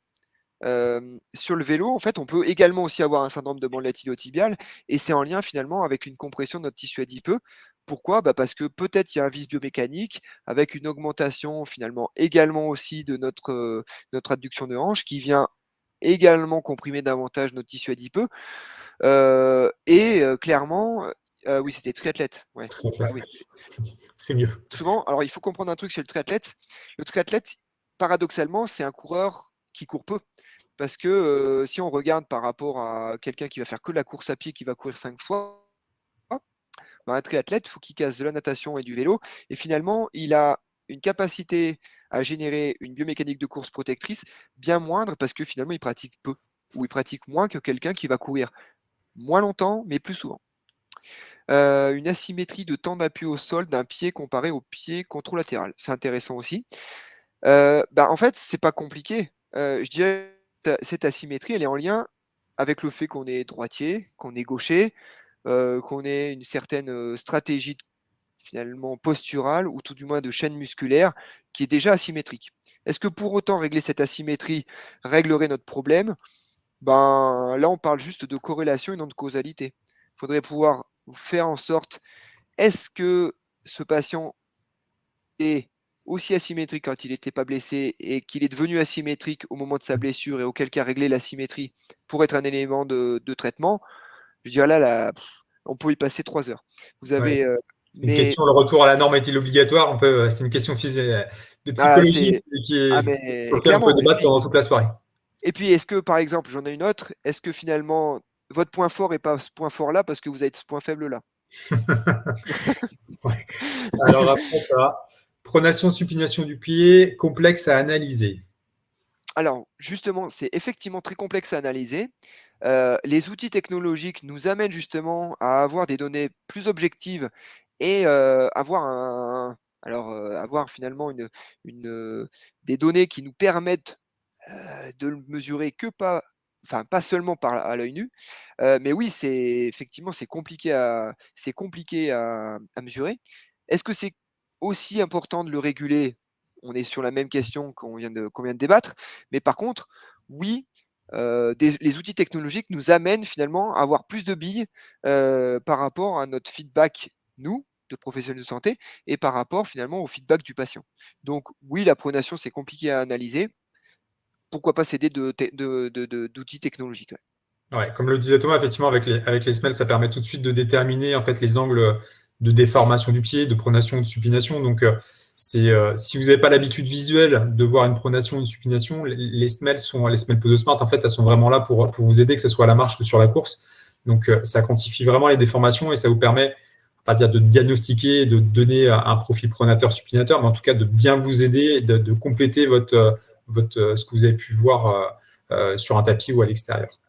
sur le vélo, en fait, on peut également aussi avoir un syndrome de bandelette iliotibiale et c'est en lien finalement avec une compression de notre tissu adipeux. Pourquoi? Bah, parce que peut-être il y a un vice biomécanique avec une augmentation finalement également aussi de notre adduction de hanche qui vient également comprimer davantage notre tissu adipeux. Clairement, oui, c'était triathlète. Ouais, bah oui. C'est mieux. Souvent, alors il faut comprendre un truc chez le triathlète. Le triathlète, paradoxalement, c'est un coureur qui court peu. Parce que si on regarde par rapport à quelqu'un qui va faire que la course à pied, qui va courir 5 fois, bah, un triathlète, il faut qu'il casse de la natation et du vélo. Et finalement, il a une capacité à générer une biomécanique de course protectrice bien moindre parce que finalement, il pratique peu ou il pratique moins que quelqu'un qui va courir moins longtemps, mais plus souvent. Une asymétrie de temps d'appui au sol d'un pied comparé au pied contralatéral. C'est intéressant aussi. Bah, en fait, c'est pas compliqué. Je dirais que cette asymétrie, elle est en lien avec le fait qu'on est droitier, qu'on est gaucher, qu'on ait une certaine, stratégie finalement posturale ou tout du moins de chaîne musculaire qui est déjà asymétrique. Est-ce que pour autant régler cette asymétrie réglerait notre problème? Ben, là, on parle juste de corrélation et non de causalité. Il faudrait pouvoir faire en sorte, est-ce que ce patient est aussi asymétrique quand il n'était pas blessé et qu'il est devenu asymétrique au moment de sa blessure et auquel cas régler l'asymétrie pour être un élément de traitement, je dirais là, on peut y passer 3 heures. Vous Ouais, avez, c'est une mais question, le retour à la norme est-il obligatoire? C'est une question de psychologie c'est mais sur laquelle on peut clairement débattre pendant toute la soirée. est-ce que par exemple, j'en ai une autre, est-ce que finalement votre point fort est pas ce point fort-là parce que vous avez ce point faible-là? Ouais. Alors après, ça, pronation, supination du pied, complexe à analyser. Alors, justement, c'est effectivement très complexe à analyser. Les outils technologiques nous amènent justement à avoir des données plus objectives et avoir finalement des données qui nous permettent, de le mesurer que pas seulement à l'œil nu. Mais oui, c'est compliqué à mesurer. Est-ce que c'est aussi important de le réguler? On est sur la même question qu'on vient de débattre. Mais par contre, oui, les outils technologiques nous amènent finalement à avoir plus de billes, par rapport à notre feedback, nous, de professionnels de santé et par rapport finalement au feedback du patient. Donc oui, la pronation, c'est compliqué à analyser. Pourquoi pas s'aider d'outils technologiques, ouais. Ouais, comme le disait Thomas, effectivement, avec les semelles, ça permet tout de suite de déterminer en fait les angles de déformation du pied, de pronation ou de supination. Donc, si vous n'avez pas l'habitude visuelle de voir une pronation ou une supination, les semelles Podosmart, en fait, elles sont vraiment là pour vous aider, que ce soit à la marche que sur la course. Donc, ça quantifie vraiment les déformations et ça vous permet, pas dire de diagnostiquer, de donner un profil pronateur-supinateur, mais en tout cas de bien vous aider, de compléter ce que vous avez pu voir sur un tapis ou à l'extérieur.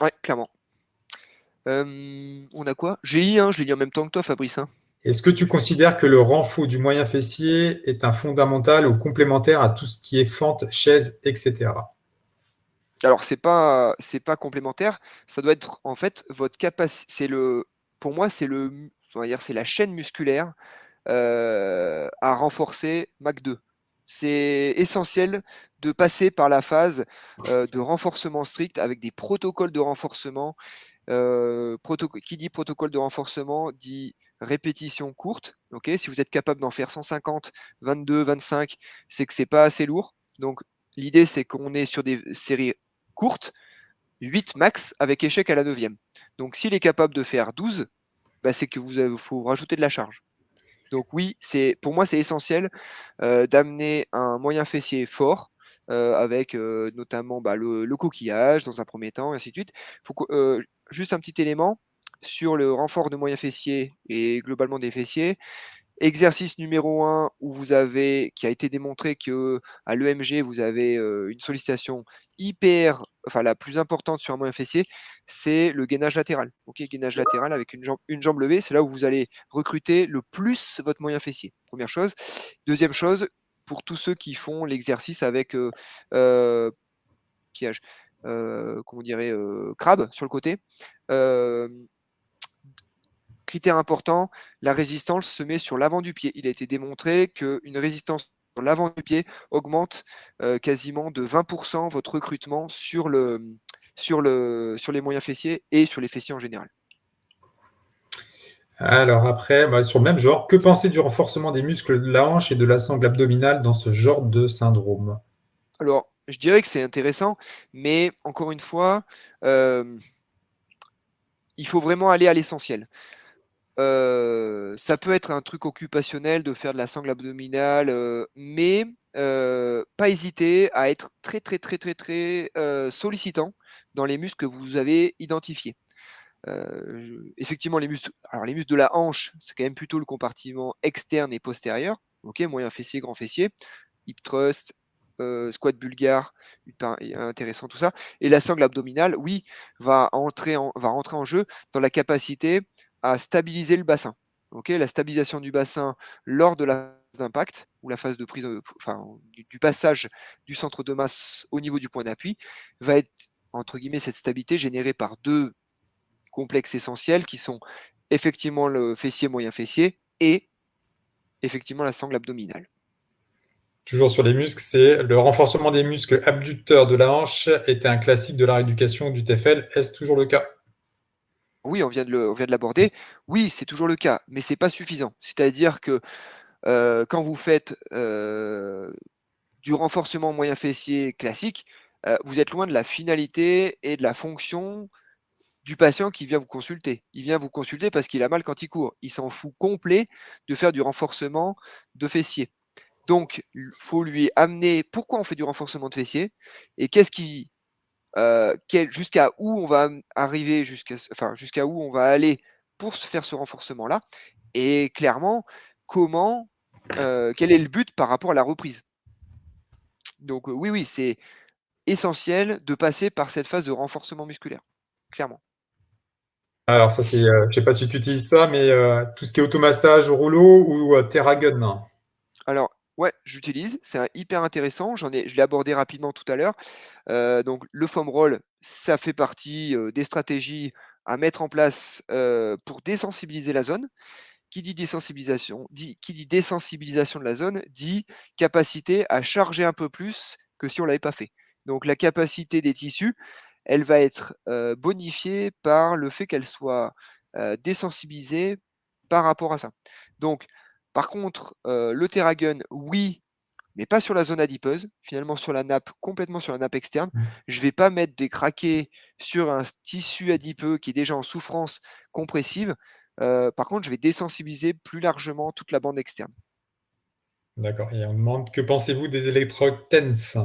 Ouais, clairement. On a quoi? GI, hein, je l'ai lu en même temps que toi, Fabrice, hein. Est-ce que tu considères que le renfort du moyen fessier est un fondamental ou complémentaire à tout ce qui est fente, chaise, etc. Alors, c'est pas complémentaire, ça doit être en fait votre capacité. Pour moi, on va dire, c'est la chaîne musculaire à renforcer Mac 2. C'est essentiel de passer par la phase de renforcement strict avec des protocoles de renforcement. Qui dit protocole de renforcement dit répétition courte. Ok, si vous êtes capable d'en faire 150, 22, 25, c'est que c'est pas assez lourd. Donc l'idée c'est qu'on est sur des séries courtes, 8 max avec échec à la 9e. Donc s'il est capable de faire 12, bah, c'est que faut rajouter de la charge. Donc oui, pour moi c'est essentiel d'amener un moyen fessier fort avec notamment le coquillage dans un premier temps, et ainsi de suite. Juste un petit élément sur le renfort de moyen fessier et globalement des fessiers. Exercice numéro 1 qui a été démontré qu'à l'EMG, vous avez une sollicitation enfin la plus importante sur un moyen fessier, c'est le gainage latéral. Ok, gainage latéral avec une jambe levée, c'est là où vous allez recruter le plus votre moyen fessier. Première chose. Deuxième chose, pour tous ceux qui font l'exercice avec qui comment on dirait, crabe sur le côté. Critère important, la résistance se met sur l'avant du pied. Il a été démontré qu'une résistance sur l'avant du pied augmente quasiment de 20% votre recrutement sur les moyens fessiers et sur les fessiers en général. Alors après, sur le même genre, que penser du renforcement des muscles de la hanche et de la sangle abdominale dans ce genre de syndrome? Alors, je dirais que c'est intéressant, mais encore une fois, il faut vraiment aller à l'essentiel. Ça peut être un truc occupationnel de faire de la sangle abdominale, mais pas hésiter à être très, très, très, très, très sollicitant dans les muscles que vous avez identifiés. Effectivement, les muscles de la hanche, c'est quand même plutôt le compartiment externe et postérieur. Ok, moyen fessier, grand fessier, hip thrust, squat bulgare, intéressant tout ça. Et la sangle abdominale, oui, va rentrer en jeu dans la capacité à stabiliser le bassin. Ok, la stabilisation du bassin lors de la phase d'impact ou la phase de prise, enfin, du passage du centre de masse au niveau du point d'appui va être entre guillemets cette stabilité générée par deux complexes essentiels qui sont effectivement le fessier moyen fessier et effectivement la sangle abdominale. Toujours sur les muscles, c'est le renforcement des muscles abducteurs de la hanche était un classique de la rééducation du TFL. Est-ce toujours le cas? Oui, on vient de l'aborder. Oui, c'est toujours le cas, mais c'est pas suffisant. C'est-à-dire que quand vous faites du renforcement moyen fessier classique, vous êtes loin de la finalité et de la fonction du patient qui vient vous consulter. Il vient vous consulter parce qu'il a mal quand il court. Il s'en fout complet de faire du renforcement de fessier. Donc, il faut lui amener pourquoi on fait du renforcement de fessier et jusqu'à où on va arriver, jusqu'à où on va aller pour se faire ce renforcement-là. Et clairement, quel est le but par rapport à la reprise. Donc, oui, oui, c'est essentiel de passer par cette phase de renforcement musculaire, clairement. Alors ça, c'est, je sais pas si tu utilises ça, mais tout ce qui est automassage au rouleau ou TerraGun. Alors, ouais, j'utilise, c'est hyper intéressant. Je l'ai abordé rapidement tout à l'heure. Donc, le foam roll, ça fait partie des stratégies à mettre en place pour désensibiliser la zone. Qui dit désensibilisation de la zone, dit capacité à charger un peu plus que si on ne l'avait pas fait. Donc, la capacité des tissus, elle va être bonifiée par le fait qu'elle soit désensibilisée par rapport à ça. Donc, par contre, le TerraGun, oui, mais pas sur la zone adipeuse, finalement sur la nappe, complètement sur la nappe externe. Je ne vais pas mettre des craqués sur un tissu adipeux qui est déjà en souffrance compressive. Par contre, je vais désensibiliser plus largement toute la bande externe. D'accord. Et on demande que pensez-vous des électrodes TENS?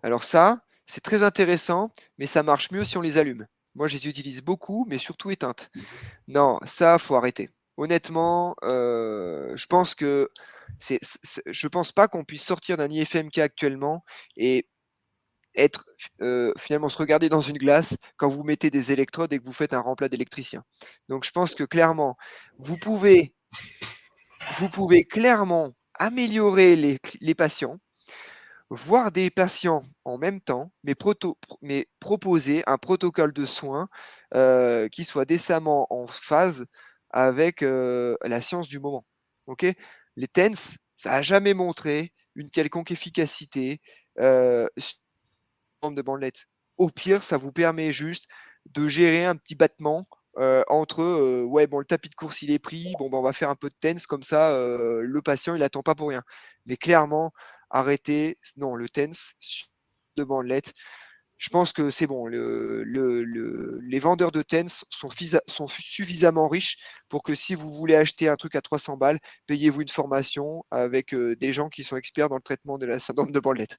Alors ça, c'est très intéressant, mais ça marche mieux si on les allume. Moi, je les utilise beaucoup, mais surtout éteintes. Non, ça, faut arrêter. Honnêtement, je pense pas qu'on puisse sortir d'un IFMK actuellement et être finalement se regarder dans une glace quand vous mettez des électrodes et que vous faites un remplât d'électricien. Donc je pense que clairement, vous pouvez clairement améliorer les patients, voir des patients en même temps, mais proposer un protocole de soins qui soit décemment en phase avec la science du moment. Ok. Les TENS, ça n'a jamais montré une quelconque efficacité sur la forme de bandelette. Au pire, ça vous permet juste de gérer un petit battement entre ouais, bon, le tapis de course il est pris, bon, ben, on va faire un peu de TENS, comme ça le patient il attend pas pour rien. Mais clairement, arrêtez, non, le TENS de bandelette, je pense que c'est bon. Les vendeurs de TENS sont suffisamment riches pour que si vous voulez acheter un truc à 300 balles, payez-vous une formation avec des gens qui sont experts dans le traitement de la syndrome de bandelette.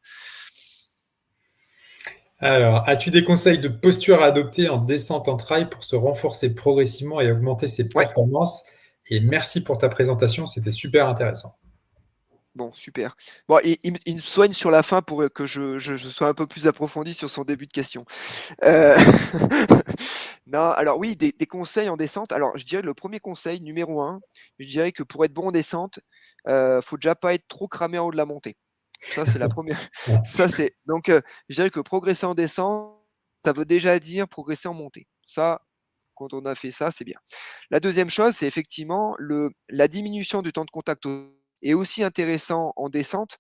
Alors, as-tu des conseils de posture à adopter en descente en trail pour se renforcer progressivement et augmenter ses Ouais. performances? Et merci pour ta présentation, c'était super intéressant. Bon, super. Bon, il me soigne sur la fin pour que je sois un peu plus approfondi sur son début de question. Euh, Non, alors oui, des conseils en descente. Alors, je dirais le premier conseil, numéro un, je dirais que pour être bon en descente, faut déjà pas être trop cramé en haut de la montée. Ça, c'est la première. Ça, c'est donc, je dirais que progresser en descente, ça veut déjà dire progresser en montée. Ça, quand on a fait ça, c'est bien. La deuxième chose, c'est effectivement la diminution du temps de contact est aussi intéressant en descente,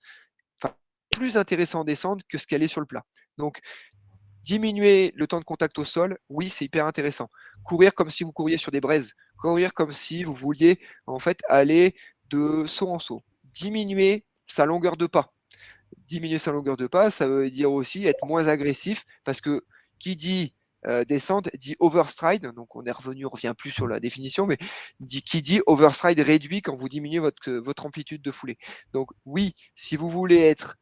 enfin, plus intéressant en descente que ce qu'elle est sur le plat. Donc, diminuer le temps de contact au sol, oui, c'est hyper intéressant. Courir comme si vous couriez sur des braises. Courir comme si vous vouliez en fait aller de saut en saut. Diminuer sa longueur de pas. Diminuer sa longueur de pas, ça veut dire aussi être moins agressif parce que qui dit descente dit overstride, donc on revient plus sur la définition, mais qui dit overstride réduit quand vous diminuez votre amplitude de foulée. Donc oui, si vous voulez être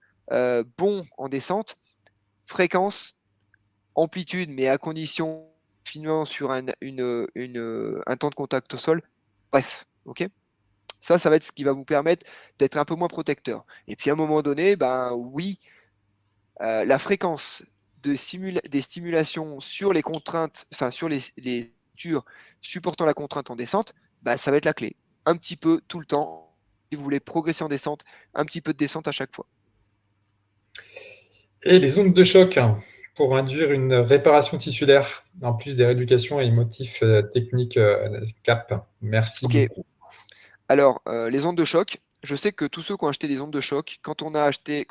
bon en descente, fréquence, amplitude, mais à condition finement sur un temps de contact au sol. Bref, ok. Ça va être ce qui va vous permettre d'être un peu moins protecteur. Et puis à un moment donné, ben oui, la fréquence des stimulations sur les contraintes, enfin sur les structures supportant la contrainte en descente, bah, ça va être la clé. Un petit peu tout le temps. Si vous voulez progresser en descente, un petit peu de descente à chaque fois. Et les ondes de choc pour induire une réparation tissulaire, en plus des rééducations et motifs techniques CAP. Merci Ok, beaucoup. alors, les ondes de choc, je sais que tous ceux qui ont acheté des ondes de choc, quand on a acheté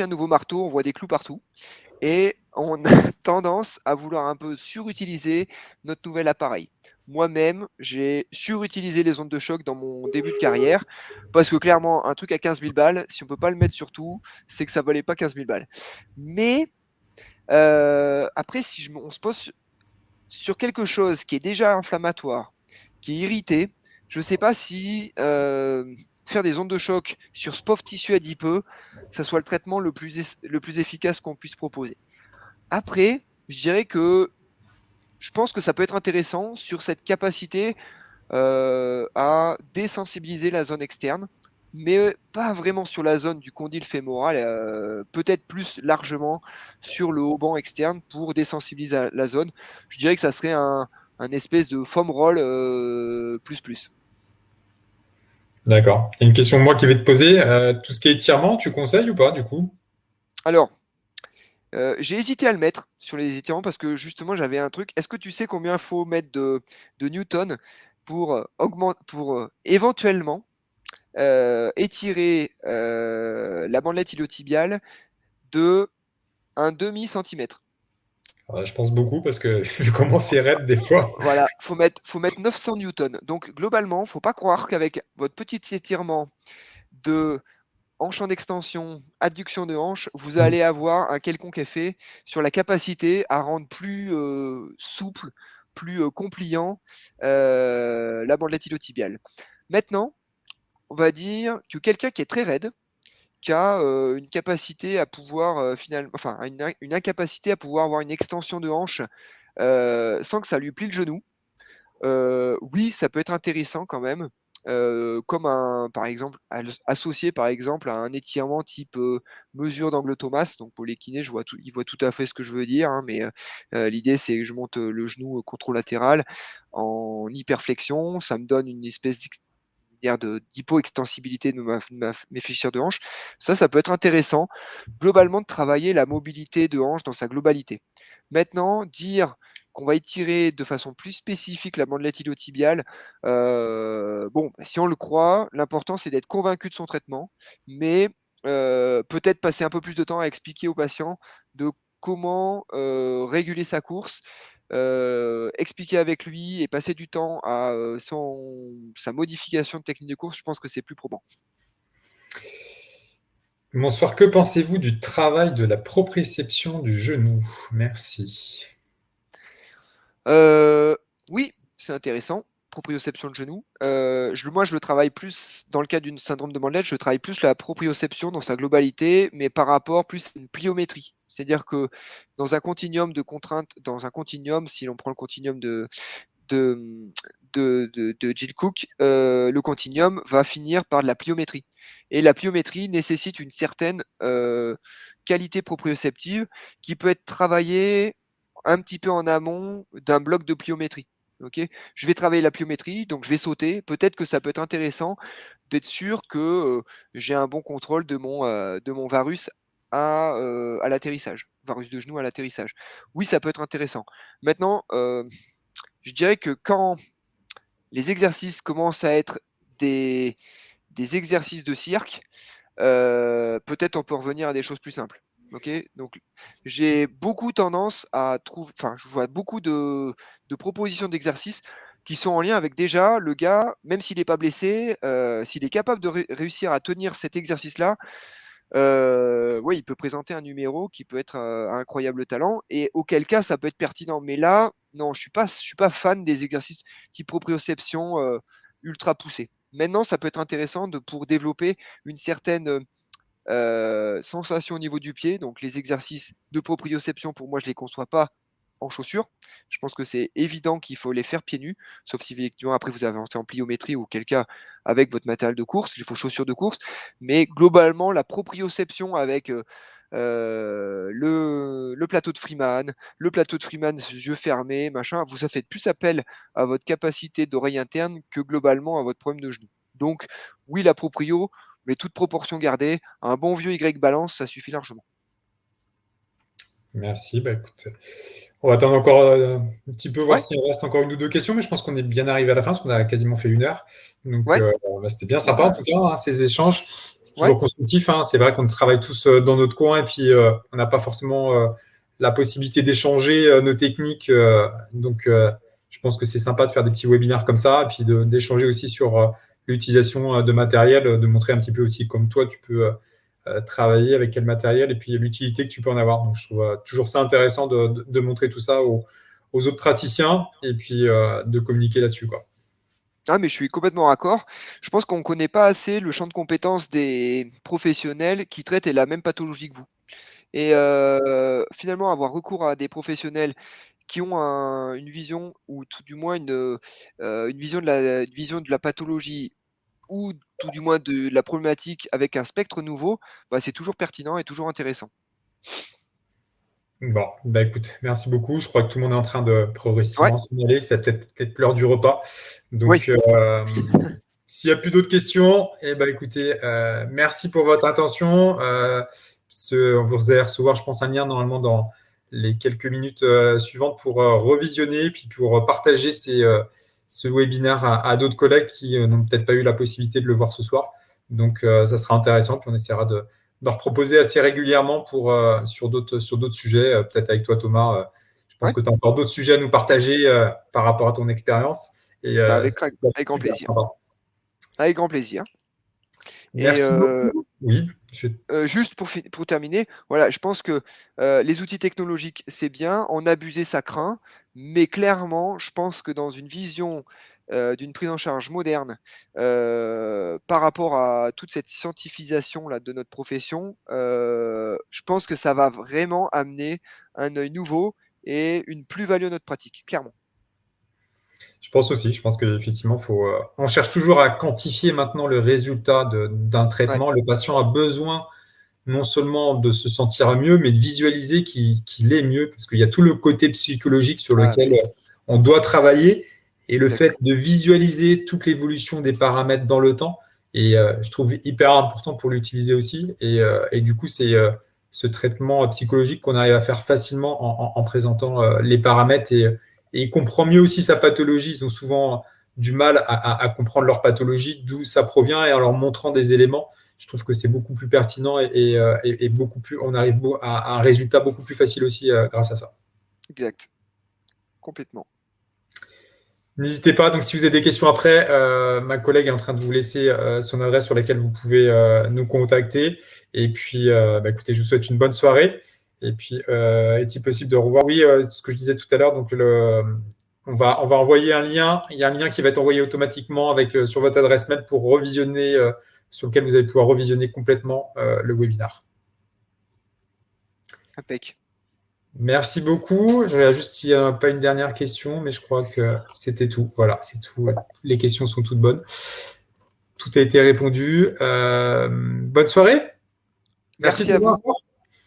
un nouveau marteau, on voit des clous partout et on a tendance à vouloir un peu surutiliser notre nouvel appareil. Moi-même, j'ai surutilisé les ondes de choc dans mon début de carrière parce que clairement, un truc à 15 000 balles, si on peut pas le mettre sur tout, c'est que ça valait pas 15 000 balles. Mais après, si on se pose sur quelque chose qui est déjà inflammatoire, qui est irrité, je ne sais pas si faire des ondes de choc sur ce pauvre tissu adipeux, ça soit le traitement le plus efficace qu'on puisse proposer. Après, je dirais que je pense que ça peut être intéressant sur cette capacité à désensibiliser la zone externe, mais pas vraiment sur la zone du condyle fémoral, peut-être plus largement sur le haut-banc externe pour désensibiliser la zone. Je dirais que ça serait un espèce de foam roll plus plus. D'accord. Il y a une question moi qui vais te poser. Tout ce qui est étirement, tu conseilles ou pas du coup? Alors, j'ai hésité à le mettre sur les étirements parce que justement j'avais un truc. Est-ce que tu sais combien il faut mettre de newton pour éventuellement étirer la bandelette iliotibiale de un demi-centimètre. Je pense beaucoup parce que vu comment c'est raide des fois. Voilà, faut mettre 900 newtons. Donc globalement, faut pas croire qu'avec votre petit étirement de hanche en extension, adduction de hanche, vous allez avoir un quelconque effet sur la capacité à rendre plus souple, plus compliant la bandelette iliotibiale. Maintenant, on va dire que quelqu'un qui est très raide, qui a une capacité à pouvoir finalement, enfin une incapacité à pouvoir avoir une extension de hanche sans que ça lui plie le genou. Oui, ça peut être intéressant quand même comme par exemple, associé par exemple à un étirement type mesure d'angle Thomas. Donc pour les kinés, ils voient tout à fait ce que je veux dire, hein, mais l'idée c'est que je monte le genou controlatéral en hyperflexion. Ça me donne une espèce d'hypo-extensibilité de mes fléchisseurs de hanche. Ça peut être intéressant, globalement, de travailler la mobilité de hanche dans sa globalité. Maintenant, dire qu'on va étirer de façon plus spécifique la bandelette iliotibiale, bon, si on le croit, l'important c'est d'être convaincu de son traitement, mais peut-être passer un peu plus de temps à expliquer au patient de comment réguler sa course, expliquer avec lui et passer du temps à sa modification de technique de course. Je pense que c'est plus probant. Bonsoir, que pensez-vous du travail de la proprioception du genou? Merci. Oui, c'est intéressant. Proprioception de genou. Moi, je le travaille plus dans le cas d'une syndrome de Mandelet, je travaille plus la proprioception dans sa globalité, mais par rapport plus à une pliométrie. C'est-à-dire que dans un continuum de contraintes, si l'on prend le continuum de, de Jill Cook, le continuum va finir par de la pliométrie. Et la pliométrie nécessite une certaine qualité proprioceptive qui peut être travaillée un petit peu en amont d'un bloc de pliométrie. Okay, je vais travailler la pliométrie, donc je vais sauter. Peut-être que ça peut être intéressant d'être sûr que j'ai un bon contrôle de mon varus à l'atterrissage, varus de genou à l'atterrissage. Oui, ça peut être intéressant. Maintenant, je dirais que quand les exercices commencent à être des, des exercices de cirque, peut-être on peut revenir à des choses plus simples. Ok, donc j'ai beaucoup tendance à trouver, enfin, je vois beaucoup de propositions d'exercices qui sont en lien avec déjà le gars, même s'il n'est pas blessé, s'il est capable de réussir à tenir cet exercice-là, ouais, il peut présenter un numéro qui peut être un incroyable talent, et auquel cas ça peut être pertinent. Mais là, non, je suis pas fan des exercices type proprioception ultra poussés. Maintenant, ça peut être intéressant pour développer une certaine sensation au niveau du pied. Donc les exercices de proprioception, pour moi, je les conçois pas en chaussures. Je pense que c'est évident qu'il faut les faire pieds nus, sauf si effectivement après vous avancez en pliométrie ou auquel cas avec votre matériel de course, il faut chaussures de course. Mais globalement, la proprioception avec le plateau de Freeman, yeux fermés, machin, ça fait plus appel à votre capacité d'oreille interne que globalement à votre problème de genou. Donc oui, la proprio, mais toute proportion gardée, un bon vieux Y balance, ça suffit largement. Merci. Bah, écoute, on va attendre encore un petit peu, voir Ouais, s'il reste encore une ou deux questions, mais je pense qu'on est bien arrivé à la fin, parce qu'on a quasiment fait 1 heure. Donc, ouais, bah, c'était bien bon sympa, en bah, tout cas, hein, ces échanges. C'est ouais, toujours constructif, hein. C'est vrai qu'on travaille tous dans notre coin, et puis on n'a pas forcément la possibilité d'échanger nos techniques. Donc, je pense que c'est sympa de faire des petits webinaires comme ça, et puis d'échanger aussi sur l'utilisation de matériel, de montrer un petit peu aussi comme toi, tu peux travailler avec quel matériel et puis l'utilité que tu peux en avoir. Donc, je trouve toujours ça intéressant de montrer tout ça aux autres praticiens et puis de communiquer là-dessus, quoi. ah, mais je suis complètement d'accord. Je pense qu'on ne connaît pas assez le champ de compétences des professionnels qui traitent la même pathologie que vous. Et finalement, avoir recours à des professionnels qui ont une vision, ou tout du moins une vision de la pathologie, ou tout du moins de la problématique avec un spectre nouveau, bah, c'est toujours pertinent et toujours intéressant. Bon, bah écoute, merci beaucoup. Je crois que tout le monde est en train de Ouais, progressivement s'en aller. C'est peut-être l'heure du repas. oui. Donc, s'il n'y a plus d'autres questions, eh ben, écoutez, merci pour votre attention. Vous allez recevoir, je pense, un lien normalement dans les quelques minutes suivantes pour revisionner, puis pour partager ce webinaire à d'autres collègues qui n'ont peut-être pas eu la possibilité de le voir ce soir. Donc, ça sera intéressant, puis on essaiera d'en reproposer assez régulièrement sur d'autres sujets, peut-être avec toi, Thomas. Je pense Ouais, que tu as encore d'autres sujets à nous partager par rapport à ton expérience. Et bah avec grand super plaisir. sympa. Avec grand plaisir. Et Merci beaucoup. Oui, juste pour terminer, voilà, je pense que les outils technologiques, c'est bien, en abuser, ça craint, mais clairement, je pense que dans une vision d'une prise en charge moderne, par rapport à toute cette scientifisation là, de notre profession, je pense que ça va vraiment amener un œil nouveau et une plus-value à notre pratique, clairement. Je pense aussi. Je pense qu'effectivement, on cherche toujours à quantifier maintenant le résultat d'un Ouais, traitement. Le patient a besoin non seulement de se sentir mieux, mais de visualiser qu'il est mieux, parce qu'il y a tout le côté psychologique sur ah, lequel mais on doit travailler, et le fait exactement. de visualiser toute l'évolution des paramètres dans le temps, et je trouve hyper important pour l'utiliser aussi, et du coup, c'est ce traitement psychologique qu'on arrive à faire facilement en présentant les paramètres, et il comprend mieux aussi sa pathologie. Ils ont souvent du mal à comprendre leur pathologie, d'où ça provient, et en leur montrant des éléments, je trouve que c'est beaucoup plus pertinent et beaucoup plus, on arrive à un résultat beaucoup plus facile aussi grâce à ça. Exact. Complètement. N'hésitez pas, donc si vous avez des questions après, ma collègue est en train de vous laisser son adresse sur laquelle vous pouvez nous contacter. Et puis, écoutez, je vous souhaite une bonne soirée. Et puis, est-il possible de revoir? Oui, ce que je disais tout à l'heure, donc on va envoyer un lien. Il y a un lien qui va être envoyé automatiquement sur votre adresse mail pour revisionner, sur lequel vous allez pouvoir revisionner complètement le webinaire. Impec. Merci beaucoup. Je regarde juste s'il n'y a pas une dernière question, mais je crois que c'était tout. Voilà, c'est tout. Les questions sont toutes bonnes. Tout a été répondu. Bonne soirée. Merci Merci à Thomas. vous.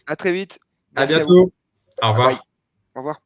À très vite. À Merci à vous. bientôt. Au Bye bye. revoir. Au revoir.